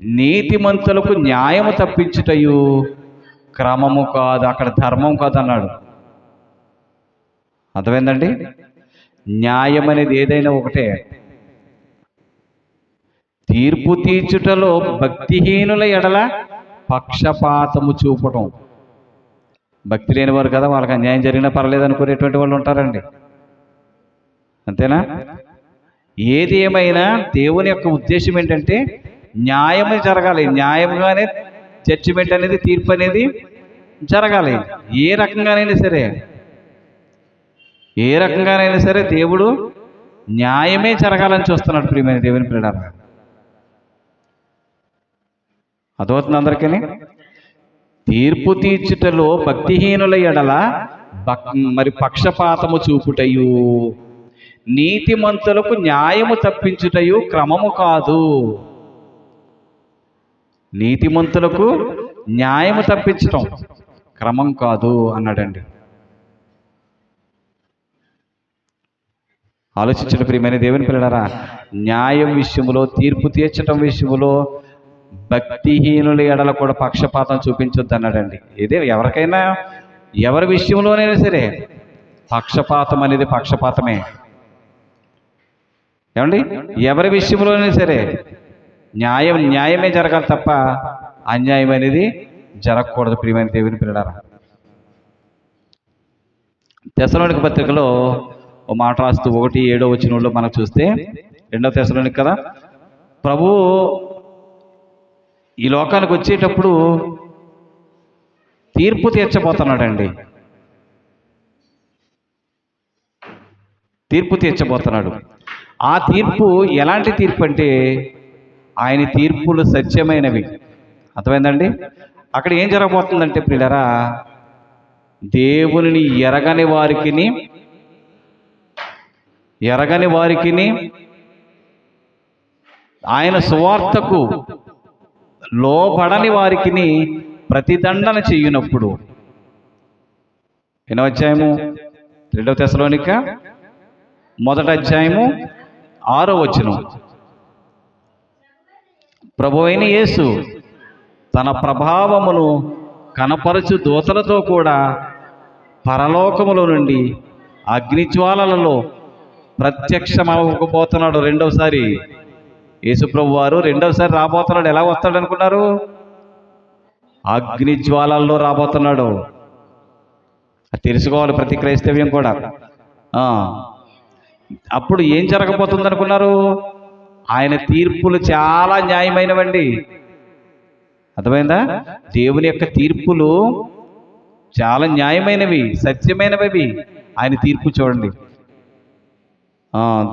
నీతిమంతులకు న్యాయము తప్పించుటయు క్రమము కాదు. అక్కడ ధర్మం కాదు అన్నాడు. అర్థమైందండి? న్యాయం అనేది ఏదైనా ఒకటే. తీర్పు తీర్చుటలో భక్తిహీనుల ఎడల పక్షపాతము చూపటం. భక్తి లేని వారు కదా, వాళ్ళకి అన్యాయం జరిగినా పర్లేదు అనుకునేటువంటి వాళ్ళు ఉంటారండి. అంతేనా? ఏది ఏమైనా దేవుని యొక్క ఉద్దేశం ఏంటంటే న్యాయమే జరగాలి. న్యాయంగానే జడ్జిమెంట్ అనేది, తీర్పు అనేది జరగాలి. ఏ రకంగానైనా సరే దేవుడు న్యాయమే జరగాలని చూస్తున్నాడు ప్రియమైన దేవుని ప్రియులారా. అదవుతుంది అందరికీ. తీర్పు తీర్చుటలో భక్తిహీనుల ఎడల మరి పక్షపాతము చూపుటయు, నీతిమంతులకు న్యాయము తప్పించుటయు క్రమము కాదు. నీతిమంతులకు న్యాయము తప్పించటం క్రమం కాదు అన్నాడండి. ఆలోచించిన ప్రియమైన దేవుని పిల్లలారా, న్యాయం విషయంలో, తీర్పు తీర్చటం విషయంలో భక్తిహీనుల ఎడల కూడా పక్షపాతం చూపించొద్దు అన్నాడండి. ఇదే ఎవరికైనా, ఎవరి విషయంలోనైనా సరే పక్షపాతం అనేది పక్షపాతమే. ఏమండి? ఎవరి విషయంలోనైనా సరే న్యాయమే జరగాలి తప్ప అన్యాయం అనేది జరగకూడదు ప్రియమైన దేవుని పిల్లలారా. తెస్సలోనిక పత్రికలో ఓ మాట రాస్తూ 1:7 వచనంలో మనం చూస్తే, 2వ తెస్సలోనిక కదా, ప్రభువు ఈ లోకానికి వచ్చేటప్పుడు తీర్పు తీర్చబోతున్నాడండి. ఆ తీర్పు ఎలాంటి తీర్పు అంటే ఆయన తీర్పులు సత్యమైనవి. అర్థమైందండి? అక్కడ ఏం జరగబోతుందంటే ప్రియులారా, దేవునిని ఎరగని వారికిని ఆయన సువార్తకు లోబడని వారికిని ప్రతిదండన చేయునప్పుడు. 8వ అధ్యాయము 2వ తెస్సలోనిక 1వ అధ్యాయము 6వ వచనం. ప్రభువైన యేసు తన ప్రభావమును కనపరచు దూతలతో కూడా పరలోకములో నుండి అగ్నిజ్వాలలలో ప్రత్యక్షమవబోతున్నాడు రెండవసారి. యేసుప్రభు వారు రెండవసారి రాబోతున్నాడు. ఎలా వస్తాడు అనుకున్నారు? అగ్నిజ్వాలల్లో రాబోతున్నాడు. అది తెలుసుకోవాలి ప్రతి క్రైస్తవ్యం కూడా. అప్పుడు ఏం జరగబోతుంది అనుకున్నారు? ఆయన తీర్పులు చాలా న్యాయమైనవండి. అర్థమైందా? దేవుని యొక్క తీర్పులు చాలా న్యాయమైనవి, సత్యమైనవి. ఆయన తీర్పు చూడండి.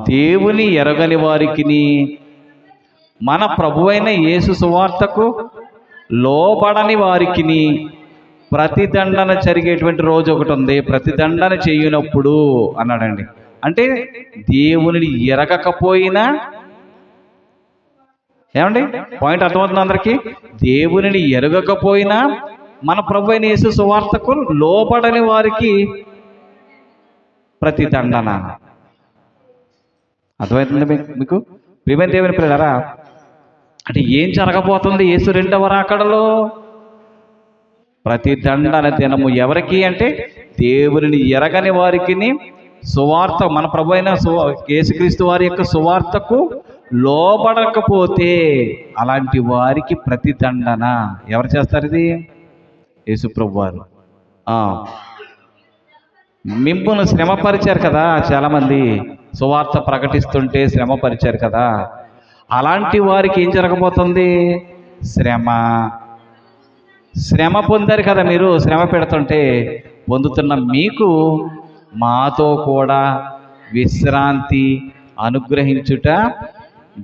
దేవుని ఎరగని వారికిని మన ప్రభువైన యేసు సువార్తకు లోబడని వారికిని ప్రతిదండన జరిగేటువంటి రోజు ఒకటి ఉంది. ప్రతిదండన చేయనప్పుడు అన్నాడండి. అంటే దేవుని ఎరగకపోయినా, ఏమండి పాయింట్ అర్థమవుతుంది అందరికీ? దేవుని ఎరగకపోయినా మన ప్రభువైన యేసు సువార్తకు లోబడని వారికి ప్రతిదండన. అర్థమవుతుంది మీకు? ప్రియమైన దేవుని పిల్లలారా, అంటే ఏం జరగబోతుంది యేసు రెండవ రాకడలో? ప్రతిదండన దినము ఎవరికి అంటే దేవుని ఎరగని వారికిని, సువార్త మన ప్రభువైన యేసుక్రీస్తు వారి యొక్క సువార్తకు లోబడకపోతే అలాంటి వారికి ప్రతిదండన. ఎవరు చేస్తారు ఇది? యేసుప్రభు వారు. మిమ్మును శ్రమపరిచారు కదా చాలామంది, సువార్త ప్రకటిస్తుంటే శ్రమపరిచారు కదా. అలాంటి వారికి ఏం జరగబోతుంది? శ్రమ పొందారు కదా మీరు. శ్రమ పెడుతుంటే పొందుతున్న మీకు మాతో కూడా విశ్రాంతి అనుగ్రహించుట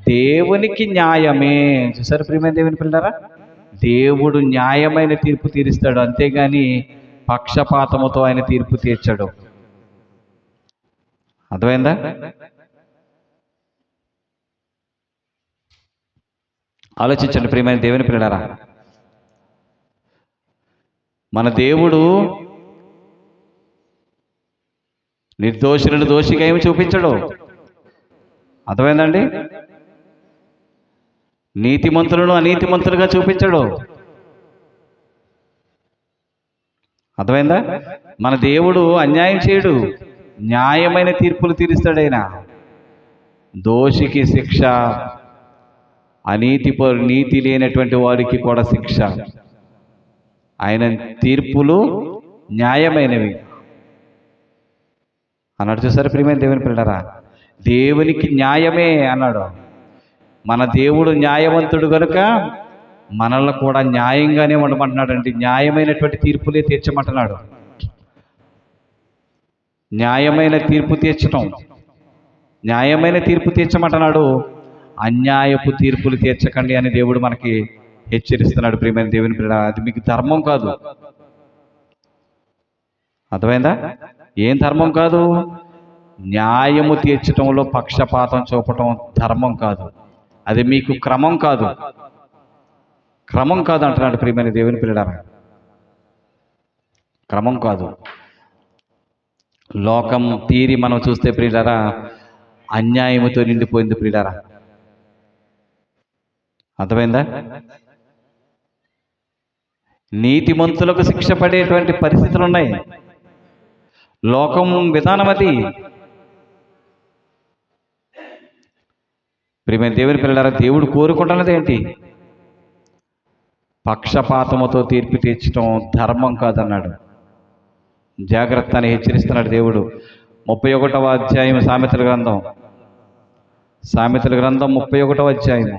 దేవునికి న్యాయమే. చూసారు ప్రియమైన దేవుని పిల్లరా? దేవుడు న్యాయమైన తీర్పు తీరుస్తాడు, అంతేగాని పక్షపాతముతో ఆయన తీర్పు తీర్చడు. అర్థమైందా? ఆలోచించండి ప్రియమైన దేవుని పిల్లరా. మన దేవుడు నిర్దోషులను దోషిగా ఏమి చూపించడు. అర్థమైందండి? నీతిమంతులను అనీతిమంతులుగా చూపించడు. అర్థమైందా? మన దేవుడు అన్యాయం చేయడు, న్యాయమైన తీర్పులు తీరుస్తాడు ఆయన. దోషికి శిక్ష, నీతి లేనటువంటి వారికి కూడా శిక్ష. ఆయన తీర్పులు న్యాయమైనవి అన్నాడు. చూసారు ప్రియమైన దేవుని పిల్లరా? దేవునికి న్యాయమే అన్నాడు. మన దేవుడు న్యాయవంతుడు కనుక మనల్ని కూడా న్యాయంగానే ఉండమంటున్నాడండి. న్యాయమైనటువంటి తీర్పులే తీర్చమంటున్నాడు. న్యాయమైన తీర్పు తీర్చటం, న్యాయమైన తీర్పు తీర్చమంటున్నాడు. అన్యాయపు తీర్పులు తీర్చకండి అని దేవుడు మనకి హెచ్చరిస్తున్నాడు. ప్రియమైన దేవుని పిల్ల, అది మీకు ధర్మం కాదు. అర్థమైందా? ఏం ధర్మం కాదు? న్యాయము తీర్చటంలో పక్షపాతం చూపటం ధర్మం కాదు. అది మీకు క్రమం కాదు, క్రమం కాదు అంటున్నాడు ప్రియమైన దేవుని పిల్లలారా. క్రమం కాదు. లోకం తీరి మనం చూస్తే ప్రియులారా, అన్యాయముతో నిండిపోయింది ప్రియులారా. అర్థమైందా? నీతిమంతులకు శిక్ష పడేటువంటి పరిస్థితులు ఉన్నాయి. లోకం విధానం అది. ప్రియమైన దేవుని పిల్లలారా, దేవుడు కోరుకుంటున్నది ఏంటి? పక్షపాతముతో తీర్పు తీర్చడం ధర్మం కాదన్నాడు. జాగ్రత్త అని హెచ్చరిస్తున్నాడు దేవుడు. 31వ అధ్యాయం సామెతల గ్రంథం 31వ అధ్యాయం.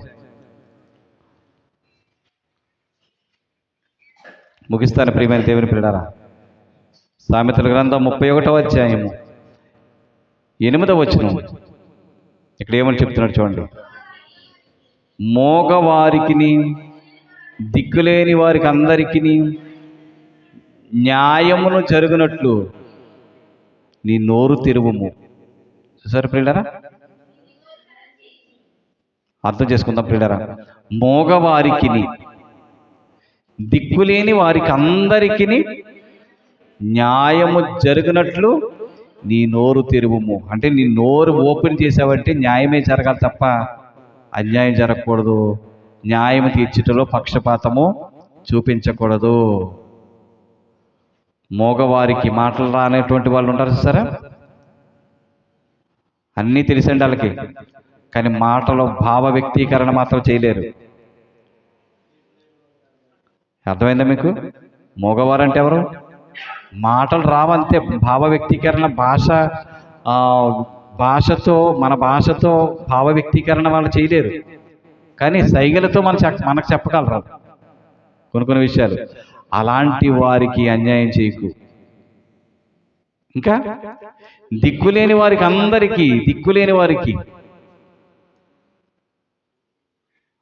ముగిస్తాను ప్రియమైన దేవుని పిల్లలారా. సామెతల గ్రంథం 31వ అధ్యాయము 8వ వచనం. ఇక్కడ ఏమని చెప్తున్నాడు చూడండి. మోగవారికిని దిక్కులేని వారికి అందరికీ న్యాయమును జరుగునట్లు నీ నోరు తెరువుము. చూసారు ప్రియులారా? అర్థం చేసుకుందాం ప్రియులారా. మోగవారికిని దిక్కులేని వారికి అందరికీ న్యాయము జరుగునట్లు నీ నోరు తెరువుము. అంటే నీ నోరు ఓపెన్ చేసావంటే న్యాయమే జరగాలి తప్ప అన్యాయం జరగకూడదు. న్యాయం తీర్చటంలో పక్షపాతము చూపించకూడదు. మగవారికి మాటలు రానటువంటి వాళ్ళు ఉంటారు చూసారా, అన్నీ తెలిసండి వాళ్ళకి, కానీ మాటలో భావ వ్యక్తీకరణ మాత్రం చేయలేరు. అర్థమైందా మీకు? మగవారంటే ఎవరు? మాటలు రావంతే, భావ వ్యక్తీకరణ భాషతో మన భాషతో భావ వ్యక్తీకరణ వాళ్ళు చేయలేరు, కానీ సైగలతో మనకు చెప్పగలరు కొన్ని విషయాలు. అలాంటి వారికి అన్యాయం చేయకు. ఇంకా దిక్కులేని వారికి, అందరికీ దిక్కులేని వారికి.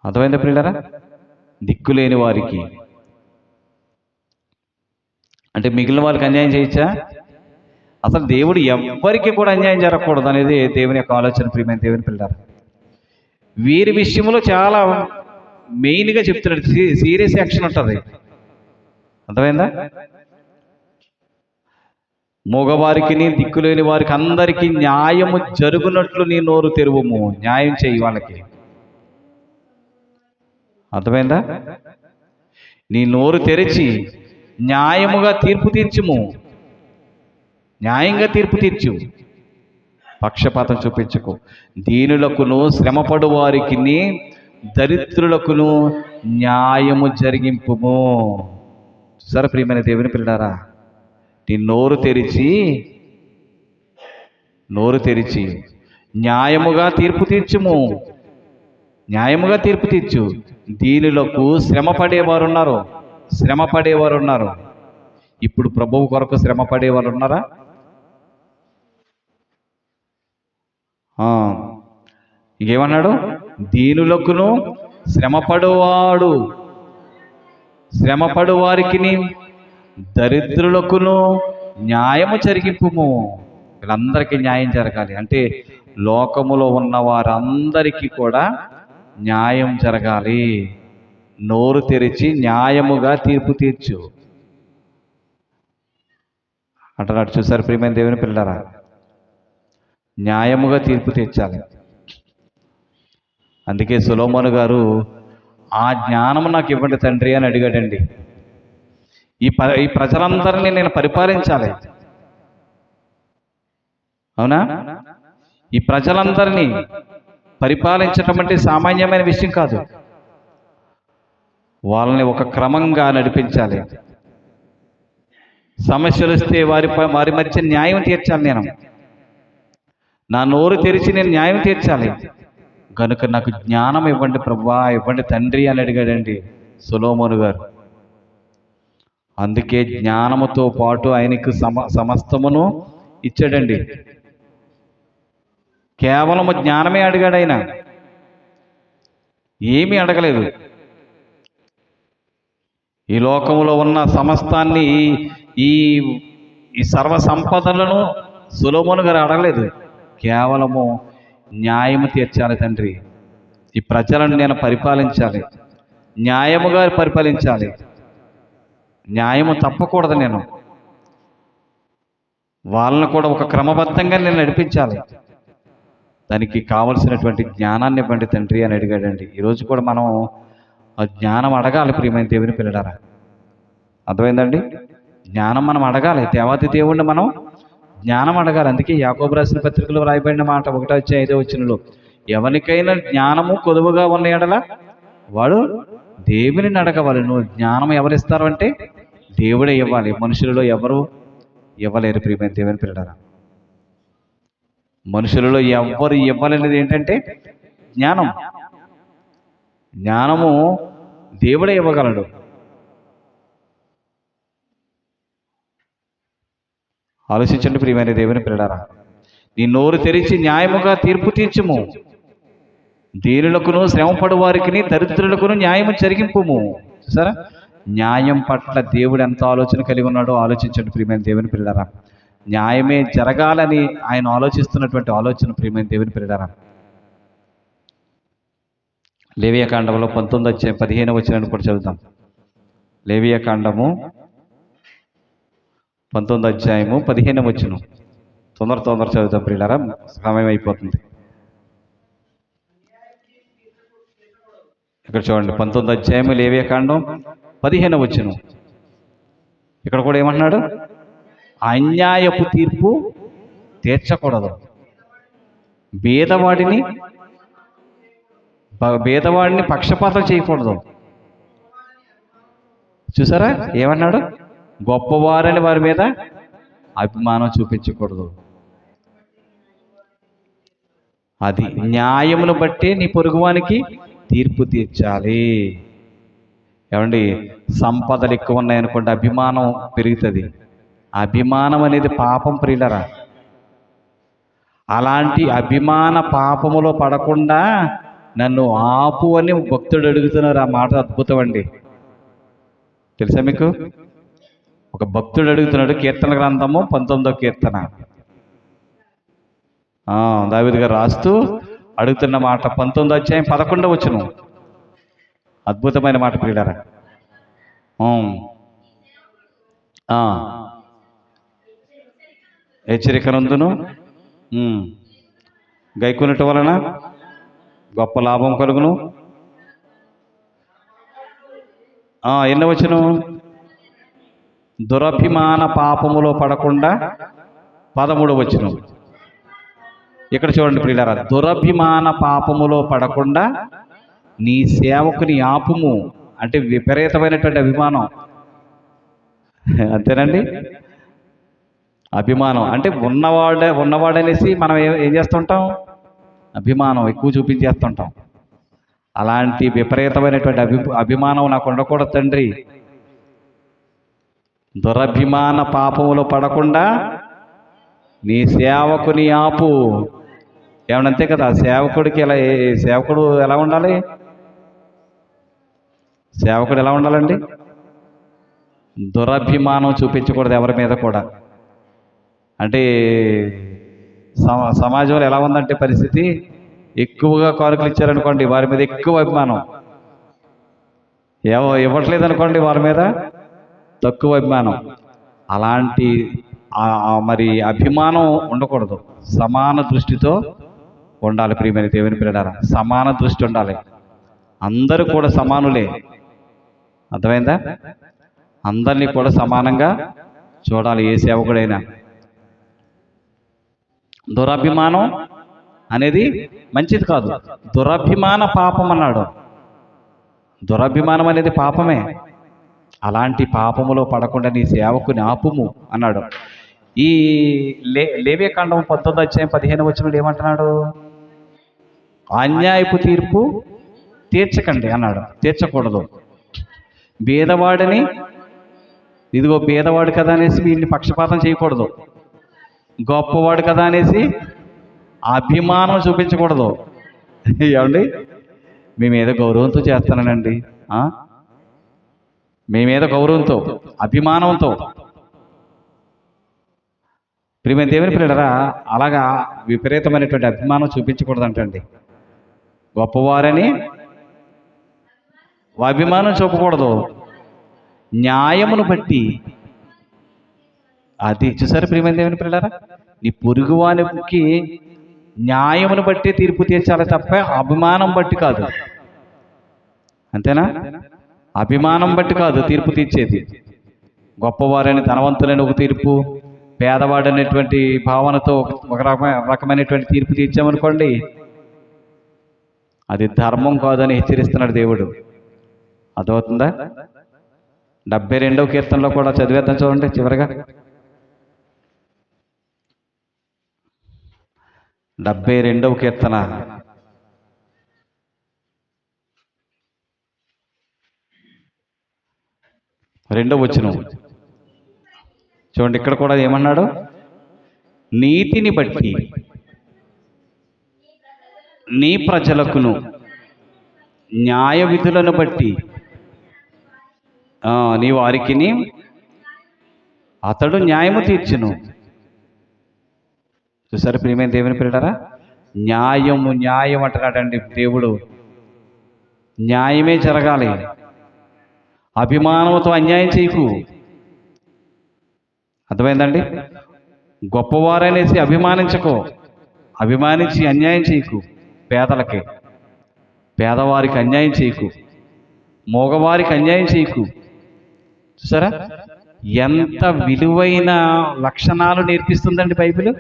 అర్థమైందా ప్రియులారా? దిక్కులేని వారికి అంటే మిగిలిన వాళ్ళకి అన్యాయం చేయొచ్చా? అసలు దేవుడు ఎవ్వరికి కూడా అన్యాయం జరగకూడదు అనేది దేవుని యొక్క ఆలోచన. ప్రియమైన దేవుని పిల్లలు, వీరి విషయంలో చాలా మెయిన్గా చెప్తున్నాడు. సీరియస్ యాక్షన్ ఉంటుంది. అర్థమైందా? మగవారికి, దిక్కులేని వారికి అందరికీ న్యాయము జరుగునట్లు నీ నోరు తెరువుము. న్యాయం చేయి వాళ్ళకి. అర్థమైందా? నీ నోరు తెరిచి న్యాయముగా తీర్పు తీర్చుము. న్యాయంగా తీర్పు తీర్చు, పక్షపాతం చూపించకు. దీనులకును శ్రమపడు వారికి దరిద్రులకును న్యాయము జరిగింపుము. చూసారా ప్రియమైన దేవుని పిల్లారా, నీ నోరు తెరిచి న్యాయముగా తీర్పు తీర్చుము. న్యాయముగా తీర్పు తీర్చు. దీనులకు శ్రమపడేవారు ఉన్నారు. ఇప్పుడు ప్రభువు కొరకు శ్రమపడేవారు ఉన్నారా? ఇంకేమన్నాడు? దీనులకును శ్రమపడు వారికి దరిద్రులకును న్యాయము జరిగింపుము. వీళ్ళందరికీ న్యాయం జరగాలి. అంటే లోకములో ఉన్న వారందరికీ కూడా న్యాయం జరగాలి. నోరు తెరిచి న్యాయముగా తీర్పు తీర్చు అంటున్నాడు. చూసారు ప్రియమైన దేవుని పిల్లరా, న్యాయముగా తీర్పు తీర్చాలి. అందుకే సొలొమోను గారు ఆ జ్ఞానము నాకు ఇవ్వండి తండ్రి అని అడిగాడండి. ఈ ప్రజలందరినీ నేను పరిపాలించాలి. అవునా? ఈ ప్రజలందరినీ పరిపాలించటం అంటే సామాన్యమైన విషయం కాదు. వాళ్ళని ఒక క్రమంగా నడిపించాలి. సమస్యలు వస్తే వారి మధ్య న్యాయం తీర్చాలి. నా నోరు తెరిచి నేను న్యాయం తీర్చాలి. కనుక నాకు జ్ఞానం ఇవ్వండి ప్రభువా, ఇవ్వండి తండ్రి అని అడిగాడండి సొలొమోను గారు. అందుకే జ్ఞానముతో పాటు ఆయనకు సమస్తమును ఇచ్చాడండి. కేవలము జ్ఞానమే అడిగాడు ఆయన, ఏమీ అడగలేదు. ఈ లోకంలో ఉన్న సమస్తాన్ని, ఈ సర్వ సంపదలను సొలొమోను గారు అడగలేదు. కేవలము న్యాయము తీర్చాలి తండ్రి, ఈ ప్రజలను నేను పరిపాలించాలి, న్యాయముగా పరిపాలించాలి, న్యాయము తప్పకూడదు, నేను వాళ్ళని కూడా ఒక క్రమబద్ధంగా నేను నడిపించాలి. దానికి కావలసినటువంటి జ్ఞానాన్ని ఇవ్వండి తండ్రి అని అడిగాడండి. ఈరోజు కూడా మనం ఆ జ్ఞానం అడగాలి ప్రియమైన దేవుని పిల్లలారా. అర్థమైందండి? జ్ఞానం మనం అడగాలి. దేవాది దేవుణ్ణి మనం జ్ఞానం అడగాలి. అందుకే యాకోబు రాసిన పత్రికలో రాయబడిన మాట 1:5 ఎవరికైనా జ్ఞానము కొదువుగా ఉన్న ఎడల వాడు దేవుని అడగవాలి. నువ్వు జ్ఞానం ఎవరిస్తారు అంటే దేవుడే ఇవ్వాలి. మనుషులలో ఎవరు ఇవ్వలేరు ప్రియమైన దేవుని పిల్లలారా. మనుషులలో ఎవ్వరు ఇవ్వలేనిది ఏంటంటే జ్ఞానం. జ్ఞానము దేవుడే ఇవ్వగలడు. ఆలోచించండి ప్రియమైన దేవుని పిల్లలారా. నీ నోరు తెరిచి న్యాయముగా తీర్పు తీర్చుము. దీనులకును శ్రమపడు వారికి దరిద్రులకును న్యాయము జరిగింపుము. చూసారా, న్యాయం పట్ల దేవుడు ఎంత ఆలోచన కలిగి ఉన్నాడో ఆలోచించండి ప్రియమైన దేవుని పిల్లలారా. న్యాయమే జరగాలని ఆయన ఆలోచిస్తున్నటువంటి ఆలోచన ప్రియమైన దేవుని పిల్లలారా. లేవియాకాండంలో 19:15 కూడా చదువుతాం. లేవియాకాండము 19:15 తొందర చదువుతాం ప్రియులారా, సమయం అయిపోతుంది. ఇక్కడ చూడండి, 19 లేవియాకాండం 15 ఇక్కడ కూడా ఏమంటున్నాడు? అన్యాయపు తీర్పు తీర్చకూడదు. భేదవాడిని పక్షపాతం చేయకూడదు. చూసారా ఏమన్నాడు? గొప్పవారని వారి మీద అభిమానం చూపించకూడదు. అది న్యాయమును బట్టి నీ పొరుగువానికి తీర్పు తీర్చాలి. ఏమండి, సంపదలు ఎక్కువ ఉన్నాయనుకోండి, అభిమానం పెరుగుతుంది. అభిమానం అనేది పాపం ప్రియులరా. అలాంటి అభిమాన పాపములో పడకుండా నన్ను ఆపు అని భక్తుడు అడుగుతున్నారు. ఆ మాట అద్భుతం అండి. తెలుసా మీకు? ఒక భక్తుడు అడుగుతున్నాడు. కీర్తన గ్రంథము 19వ కీర్తన దావీదు గారు రాస్తూ అడుగుతున్న మాట 19వ అధ్యాయం 11వ వచనం. అద్భుతమైన మాట ప్రియులారా. హెచ్చరిక నందును గైకొనుట వలన గొప్ప లాభం కలుగును. ఎన్నో వచనం? దురభిమాన పాపములో పడకుండా 13వ వచనం. ఇక్కడ చూడండి ప్రియులారా, దురభిమాన పాపములో పడకుండా నీ సేవకుని ఆపుము. అంటే విపరీతమైనటువంటి అభిమానం. అంతేనండి. అభిమానం అంటే ఉన్నవాడనేసి మనం ఏం చేస్తుంటాం? అభిమానం ఎక్కువ చూపించేస్తుంటాం. అలాంటి విపరీతమైనటువంటి అభిమానం నాకు ఉండకూడదు తండ్రి. దురభిమాన పాపములో పడకుండా నీ సేవకుని ఆపు. ఏమనంతే కదా, సేవకుడికి సేవకుడు ఎలా ఉండాలి? సేవకుడు ఎలా ఉండాలండి? దురభిమానం చూపించకూడదు ఎవరి మీద కూడా. అంటే సమాజంలో ఎలా ఉందంటే పరిస్థితి, ఎక్కువగా కానుకలు ఇచ్చారనుకోండి వారి మీద ఎక్కువ అభిమానం, ఇవ్వట్లేదు అనుకోండి వారి మీద తక్కువ అభిమానం. అలాంటి మరి అభిమానం ఉండకూడదు. సమాన దృష్టితో ఉండాలి ప్రియమైన దేవుని పిల్లలారా. సమాన దృష్టి ఉండాలి. అందరూ కూడా సమానులే. అర్థమైందా? అందరినీ కూడా సమానంగా చూడాలి ఏ సేవకుడైనా. దురభిమానం అనేది మంచిది కాదు. దురభిమాన పాపం అన్నాడు. దురభిమానం అనేది పాపమే. అలాంటి పాపములో పడకుండా నీ సేవకుని ఆపుము అన్నాడు. ఈ లేవియకాండం 19వ అధ్యాయం 15వ వచనంలో ఏమంటున్నాడు? అన్యాయపు తీర్పు తీర్చకండి అన్నాడు. తీర్చకూడదు. భేదవాడిని, ఇదిగో భేదవాడు కదా అనేసి వీళ్ళని పక్షపాతం చేయకూడదు. గొప్పవాడు కదా అనేసి అభిమానం చూపించకూడదు. ఏమండి, మీ మీద గౌరవంతో చేస్తానండి, మీ మీద గౌరవంతో అభిమానంతో. ప్రియమైన దేవుని పిల్లలారా, అలాగా విపరీతమైనటువంటి అభిమానం చూపించకూడదంటండి. గొప్పవారని అభిమానం చూపకూడదు. న్యాయమును బట్టి, అది చూసారు ప్రియమైన దేవుని పిల్లలారా, నీ పొరుగువానికి న్యాయమును బట్టి తీర్పు తీర్చాలి తప్ప అభిమానం బట్టి కాదు. అంతేనా? అభిమానం బట్టి కాదు తీర్పు తీర్చేది. గొప్పవారని, ధనవంతులని ఒక తీర్పు, పేదవాడనేటువంటి భావనతో ఒక రకమైనటువంటి తీర్పు తీర్చామనుకోండి, అది ధర్మం కాదని హెచ్చరిస్తున్నాడు దేవుడు. అర్థమవుతుందా? 72వ కీర్తనలో కూడా చదివేద్దాం చూడండి చివరిగా. 72వ కీర్తన 2వ వచనం చూడండి. ఇక్కడ కూడా ఏమన్నాడు? నీతిని బట్టి నీ ప్రజలకును న్యాయ విధులను బట్టి నీ వారికిని అతడు న్యాయము తీర్చును. చూసారు ప్రియమైన దేవుని పిల్లలారా, న్యాయం అంటున్నాడండి దేవుడు. న్యాయమే జరగాలి. అభిమానంతో అన్యాయం చేయకు. అర్థమైందండి? గొప్పవారనేసి అభిమానించకు, అభిమానించి అన్యాయం చేయకు. పేదవారికి అన్యాయం చేయకు, మగవారికి అన్యాయం చేయకు. చూసారా? ఎంత విలువైన లక్షణాలు నేర్పిస్తుందండి బైబిల్.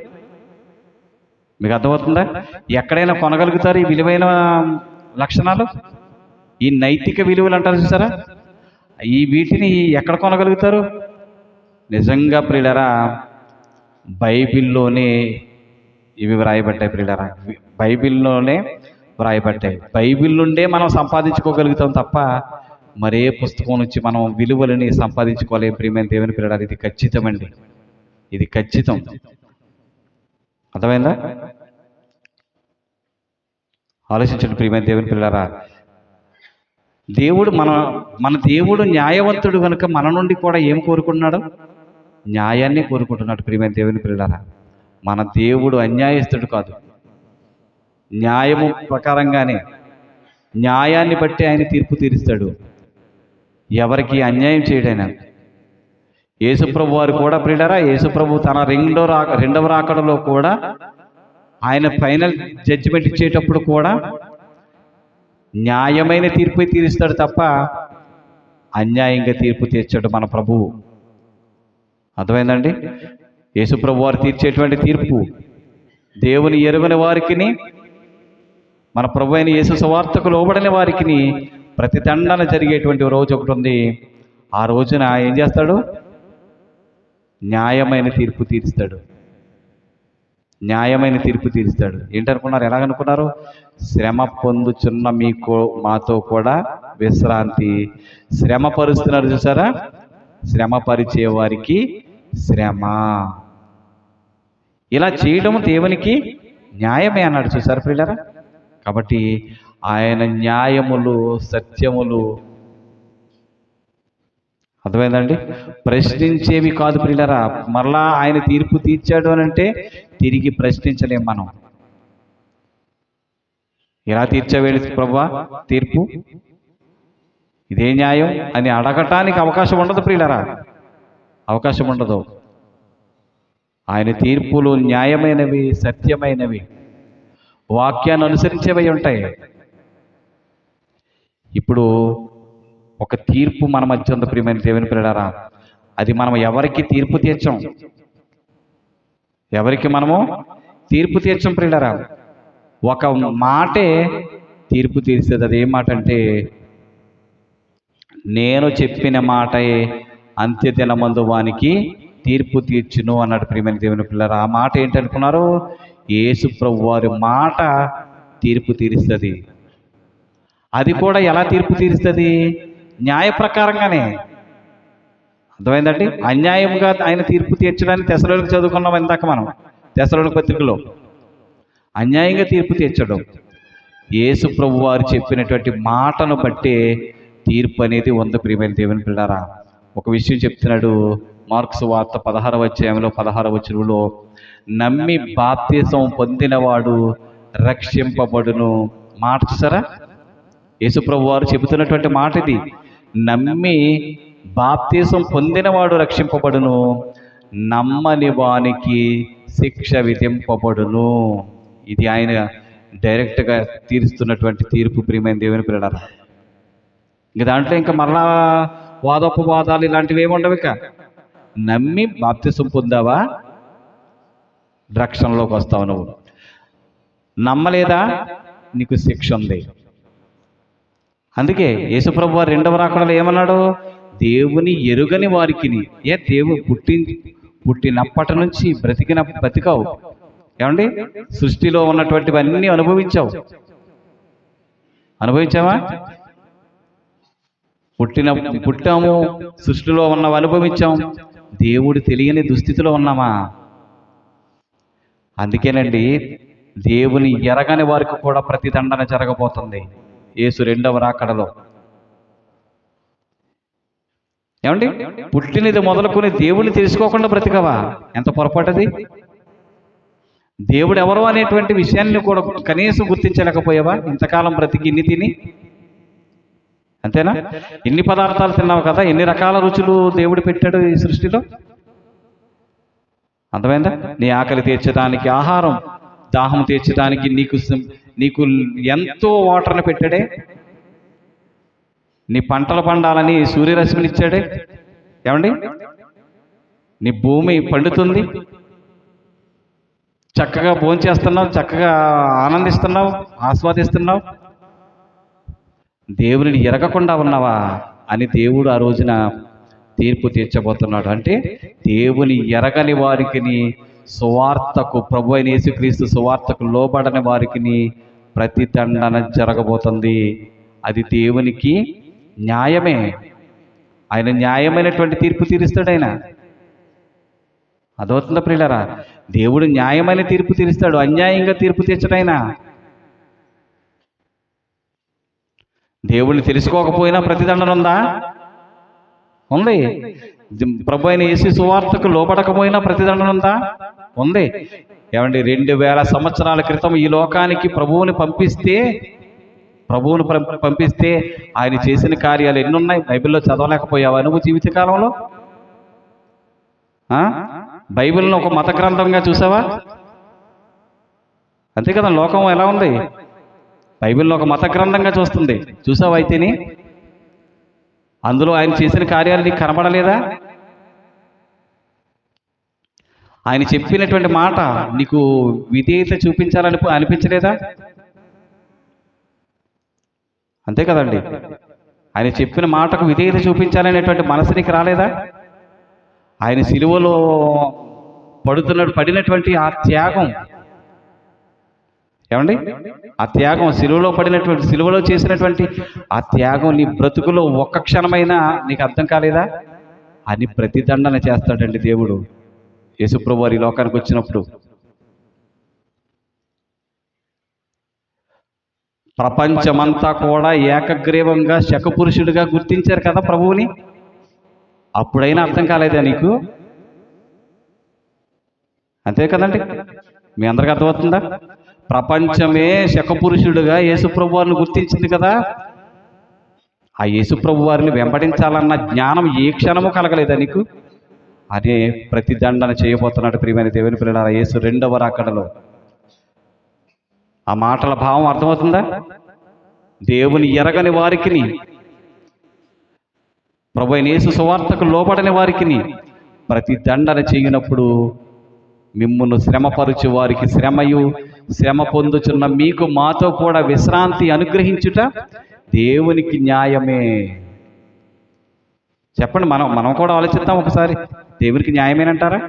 మీకు అర్థమవుతుందా? ఎక్కడైనా కొనగలుగుతారు ఈ విలువైన లక్షణాలు? ఈ నైతిక విలువలు అంటారు చూసారా, ఈ వీటిని ఎక్కడ కొనగలుగుతారు? నిజంగా ప్రియులారా, బైబిల్లోనే ఇవి వ్రాయబడ్డాయి ప్రియులారా, బైబిల్లోనే వ్రాయబడ్డాయి. బైబిల్ నుండే మనం సంపాదించుకోగలుగుతాం తప్ప మరే పుస్తకం నుంచి మనం విలువలని సంపాదించుకోలేం. ప్రియమైన దేవుని ప్రియులారా, ఇది ఖచ్చితమండి, ఇది ఖచ్చితం. అర్థమైందా? ఆలోచించండి ప్రియమైన దేవుని ప్రియులారా. దేవుడు మన దేవుడు న్యాయవంతుడు కనుక మన నుండి కూడా ఏం కోరుకుంటున్నాడు? న్యాయాన్ని కోరుకుంటున్నాడు. ప్రియమైన దేవుని ప్రియులారా, మన దేవుడు అన్యాయస్తుడు కాదు. న్యాయము ప్రకారంగానే, న్యాయాన్ని బట్టి ఆయన తీర్పు తీరుస్తాడు. ఎవరికి అన్యాయం చేయడైనా. యేసుప్రభు వారు కూడా ప్రియులారా, యేసుప్రభు తన రెండవ రాకడలో కూడా ఆయన ఫైనల్ జడ్జిమెంట్ ఇచ్చేటప్పుడు కూడా న్యాయమైన తీర్పు తీరుస్తాడు తప్ప అన్యాయంగా తీర్పు తీర్చాడు మన ప్రభువు. అర్థమైందండి? యేసుప్రభు వారు తీర్చేటువంటి తీర్పు దేవుని ఎరుగని వారికిని, మన ప్రభు అయిన యేసు సువార్తకు లోబడిన వారికిని ప్రతిదండన జరిగేటువంటి రోజు ఒకటి ఉంది. ఆ రోజున ఏం చేస్తాడు? న్యాయమైన తీర్పు తీరుస్తాడు. న్యాయమైన తీర్పు తీరుస్తాడు. ఏంటనుకున్నారు? ఎలాగనుకున్నారు? శ్రమ పొందుచున్న మాతో కూడా విశ్రాంతి. శ్రమ పరుస్తున్నారు చూసారా, శ్రమ పరిచే వారికి శ్రమ. ఇలా చేయడం దేవునికి న్యాయమే అన్నాడు చూసారు ప్రియులారా. కాబట్టి ఆయన న్యాయములు, సత్యములు, అర్థమైందండి, ప్రశ్నించేవి కాదు ప్రియులారా. మరలా ఆయన తీర్పు తీర్చాడు అని అంటే తిరిగి ప్రశ్నించలేం మనం. ఎలా తీర్చవేడి ప్రభువా తీర్పు, ఇదే న్యాయం అని అడగటానికి అవకాశం ఉండదు ప్రియులారా, అవకాశం ఉండదు. ఆయన తీర్పులు న్యాయమైనవి, సత్యమైనవి, వాక్యాన్ని అనుసరించేవి ఉంటాయి. ఇప్పుడు ఒక తీర్పు మన మధ్య ఉంది ప్రియమైన దేవుని ప్రియులారా. అది మనం ఎవరికి తీర్పు తీర్చం, ఎవరికి మనము తీర్పు తీర్చం ప్రియులారా. ఒక మాటే తీర్పు తీర్చేది. అది ఏం మాట అంటే, నేను చెప్పిన మాటే అంత్యదినమందు వానికి తీర్పు తీర్చును అన్నాడు ప్రియమైన దేవుని పిల్లరా. ఆ మాట ఏంటనుకున్నారు? యేసు ప్రభు వారి మాట తీర్పు తీరుస్తుంది. అది కూడా ఎలా తీర్పు తీరుస్తుంది? న్యాయ ప్రకారంగానే. అర్థమైందండి? అన్యాయంగా ఆయన తీర్పు తీర్చడానికి తెసలోనికి చదువుకున్నాం ఇందాక మనం, తెసలోనికి పత్రికలో. అన్యాయంగా తీర్పు తీర్చడం, యేసు ప్రభు వారు చెప్పినటువంటి మాటను బట్టే తీర్పు అనేది ఉంది ప్రియమైన దేవుని పిల్లారా. ఒక విషయం చెప్తున్నాడు మార్కు సువార్త 16వ అధ్యాయంలో 16వ వచనంలో, నమ్మి బాప్తిసం పొందినవాడు రక్షింపబడును మాట చూసారా. యేసు ప్రభు వారు చెబుతున్నటువంటి మాట ఇది. నమ్మి బాప్తిసం పొందినవాడు రక్షింపబడును, నమ్మని వానికి శిక్ష విధింపబడును. ఇది ఆయన డైరెక్ట్గా తీరుస్తున్నటువంటి తీర్పు ప్రియమైన దేవుని పిల్లలారా. ఇంక దాంట్లో ఇంకా మరలా వాదోపవాదాలు ఇలాంటివి ఏమి ఉండవు. ఇక నమ్మి బాప్తిసం పొందావా, రక్షణలోకి వస్తావు. నువ్వు నమ్మలేదా, నీకు శిక్ష ఉంది. అందుకే యేసుప్రభు వారు రెండవ రాకడలో ఏమన్నాడు? దేవుని ఎరుగని వారికిని, దేవుడు పుట్టినప్పటి నుంచి బ్రతికావు ఏమండి, సృష్టిలో ఉన్నటువంటివన్నీ అనుభవించావా? పుట్టాము, సృష్టిలో ఉన్నవి అనుభవించాం, దేవుడు తెలియని దుస్థితిలో ఉన్నామా? అందుకేనండి దేవుని ఎరగని వారికి కూడా ప్రతిదండన జరగబోతుంది యేసు రెండవ రాకడలో. ఏమండి, పుట్టినది మొదలుకొని దేవుని తెలుసుకోకుండా బ్రతికవా? ఎంత పొరపాటది. దేవుడు ఎవరు అనేటువంటి విషయాన్ని కూడా కనీసం గుర్తించలేకపోయావా? ఇంతకాలం బ్రతికి ఇన్ని తిని, అంతేనా? ఎన్ని పదార్థాలు తిన్నావు కదా, ఎన్ని రకాల రుచులు దేవుడు పెట్టాడు ఈ సృష్టిలో. అర్థమైందా? నీ ఆకలి తీర్చడానికి ఆహారం, దాహం తీర్చడానికి నీకు ఎంతో వాటర్ని పెట్టాడే, నీ పంటలు పండాలని సూర్యరశ్మిని ఇచ్చాడే. ఏమండి, నీ భూమి పండుతుంది, చక్కగా భోంచేస్తున్నావు, చక్కగా ఆనందిస్తున్నావు, ఆస్వాదిస్తున్నావు. దేవుని ఎరగకుండా ఉన్నావా అని దేవుడు ఆ రోజున తీర్పు తీర్చబోతున్నాడు. అంటే దేవుని ఎరగని వారికి, సువార్తకు, ప్రభు అయిన యేసుక్రీస్తు సువార్తకు లోబడని వారికి ప్రతిదండన జరగబోతుంది. అది దేవునికి న్యాయమే. ఆయన న్యాయమైనటువంటి తీర్పు తీరుస్తాడు. ఆయన అదవుతుందా ప్రియులారా? దేవుడు న్యాయమైన తీర్పు తీరుస్తాడు, అన్యాయంగా తీర్పు తీర్చడైనా. దేవుడిని తెలుసుకోకపోయినా ప్రతిదండన ఉందా? ఉంది. ప్రభు అయిన యేసు సువార్తకు లోపడకపోయినా ప్రతిదండన ఉందా? ఉంది. ఏమండి, 2000 సంవత్సరాల క్రితం ఈ లోకానికి ప్రభువుని పంపిస్తే ఆయన చేసిన కార్యాలు ఎన్ని ఉన్నాయి? బైబిల్లో చదవలేకపోయావా నువ్వు జీవితకాలంలో? బైబిల్ని ఒక మత గ్రంథంగా చూసావా? అంతే కదా, లోకం ఎలా ఉంది? బైబిల్ని ఒక మత గ్రంథంగా చూసావా? అయితేని అందులో ఆయన చేసిన కార్యాలు నీకు కనబడలేదా? ఆయన చెప్పినటువంటి మాట నీకు విధేయత చూపించాలని అనిపించలేదా? అంతే కదండి, ఆయన చెప్పిన మాటకు విధేయత చూపించాలనేటువంటి మనసు నీకు రాలేదా? ఆయన సిలువలో పడినటువంటి ఆ త్యాగం, ఏమండి, ఆ త్యాగం, సిలువలో చేసినటువంటి ఆ త్యాగం నీ బ్రతుకులో ఒక్క క్షణమైనా నీకు అర్థం కాలేదా? అని ప్రతిదండన చేస్తాడండి దేవుడు యేసుప్రభు వారి లోకానికి వచ్చినప్పుడు. ప్రపంచమంతా కూడా ఏకగ్రీవంగా శకపురుషుడిగా గుర్తించారు కదా ప్రభువుని. అప్పుడైనా అర్థం కాలేదా నీకు? అంతే కదండి, మీ అందరికి అర్థమవుతుందా? ప్రపంచమే శకపురుషుడుగా యేసుప్రభు వారిని గుర్తించింది కదా. ఆ యేసుప్రభు వారిని వెంబడించాలన్న జ్ఞానం ఏ క్షణము కలగలేదా నీకు? అదే ప్రతిదండన చేయబోతున్నాడు ప్రియమైన దేవుని పిల్లలారా యేసు రెండవ రాకడలో. ఆ మాటల భావం అర్థమవుతుందా? దేవుని ఎరగని వారికి, ప్రభు అయిన యేసు సువార్తకు లోబడని వారికి ప్రతిదండన చేయనప్పుడు మిమ్మును శ్రమపరచు వారికి శ్రమ పొందుచున్న మీకు మాతో కూడా విశ్రాంతి అనుగ్రహించుట దేవునికి న్యాయమే. చెప్పండి, మనం కూడా ఆలోచిద్దాం ఒకసారి. దేవునికి న్యాయమేనంటారా?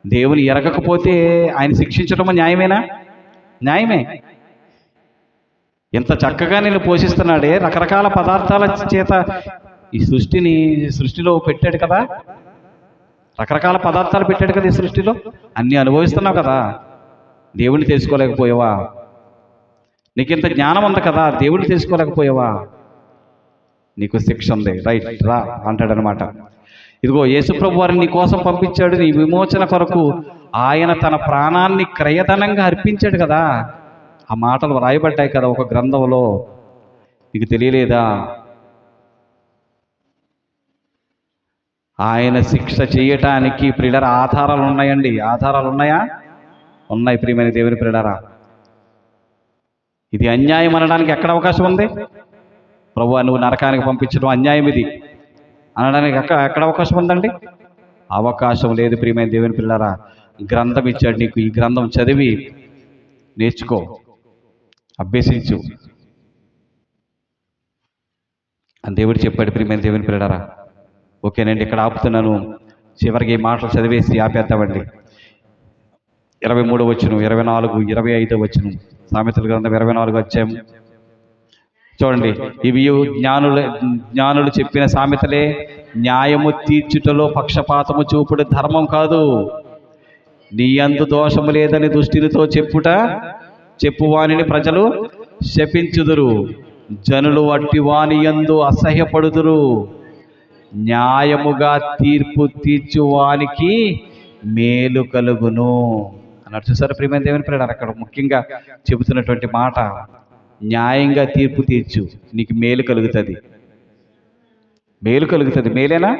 దేవుని ఎరగకపోతే ఆయన శిక్షించడం న్యాయమేనా? న్యాయమే. ఎంత చక్కగా నేను పోషిస్తున్నాడే, రకరకాల పదార్థాల చేత ఈ సృష్టిలో పెట్టాడు కదా. రకరకాల పదార్థాలు పెట్టాడు కదా ఈ సృష్టిలో. అన్నీ అనుభవిస్తున్నావు కదా. దేవుడిని తెలుసుకోలేకపోయావా? నీకు ఇంత జ్ఞానం ఉంది కదా, దేవుడిని తెలుసుకోలేకపోయావా? నీకు శిక్ష ఉంది, రైట్ రా అంటాడనమాట. ఇదిగో యేసుప్రభు వారిని నీ కోసం పంపించాడు, నీ విమోచన కొరకు ఆయన తన ప్రాణాన్ని క్రయధనంగా అర్పించాడు కదా. ఆ మాటలు రాయబడ్డాయి కదా ఒక గ్రంథంలో. నీకు తెలియలేదా? ఆయన శిక్ష చేయటానికి ప్రియులారా ఆధారాలు ఉన్నాయండి. ఆధారాలు ఉన్నాయా? ఉన్నాయి ప్రియమైన దేవుని ప్రియులారా. ఇది అన్యాయం అనడానికి ఎక్కడ అవకాశం ఉంది? ప్రభువా నువ్వు నరకానికి పంపించడం అన్యాయం ఇది అనడానికి ఎక్కడ అవకాశం ఉందండి? అవకాశం లేదు ప్రియమైన దేవుని పిల్లలారా. గ్రంథం ఇచ్చాడు నీకు. ఈ గ్రంథం చదివి నేర్చుకో, అభ్యసించు అని దేవుడు చెప్పాడు ప్రియమైన దేవుని పిల్లలారా. ఓకేనండి, ఇక్కడ ఆపుతున్నాను. చివరికి ఈ మాటలు చదివేసి ఆపేద్దామండి. 23వ వచనం, 24, 25వ వచనం, సామెతల గ్రంథం 24 అధ్యాయం చూడండి. ఇవి జ్ఞానులు చెప్పిన సామెతలే. న్యాయము తీర్చుటలో పక్షపాతము చూపుడు ధర్మం కాదు. నీ యందు దోషము లేదని దుష్టునితో చెప్పువానిని ప్రజలు శపించుదురు. జనులు అట్టి వాని యందు అసహ్యపడుదురు. న్యాయముగా తీర్పు తీర్చువానికి మేలు కలుగును అన్నట్టు. చూసారా ప్రియమైన దేవుని ప్రియులారా, అక్కడ ముఖ్యంగా చెబుతున్నటువంటి మాట, న్యాయంగా తీర్పు తీర్చు, నీకు మేలు కలుగుతుంది. మేలు కలుగుతుంది. మేలేనా?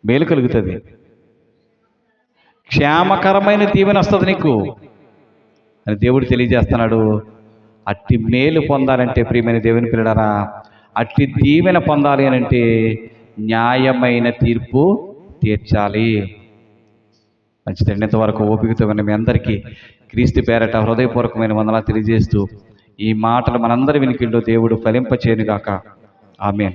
మేలు కలుగుతుంది. క్షేమకరమైన దీవెన వస్తుంది నీకు అని దేవుడు తెలియజేస్తున్నాడు. అట్టి మేలు పొందాలంటే ప్రియమైన దేవుని పిల్లలారా, అట్టి దీవెన పొందాలి అని అంటే న్యాయమైన తీర్పు తీర్చాలి. మంచిదండి. ఇంతవరకు ఓపికతో విన్న మీ అందరికీ క్రీస్తు పేరట హృదయపూర్వకమైన వందనాలు తెలియజేస్తూ ఈ మాటలు మనందరి వినికిల్లో దేవుడు ఫలింపచేయునుగాక. ఆమేన్.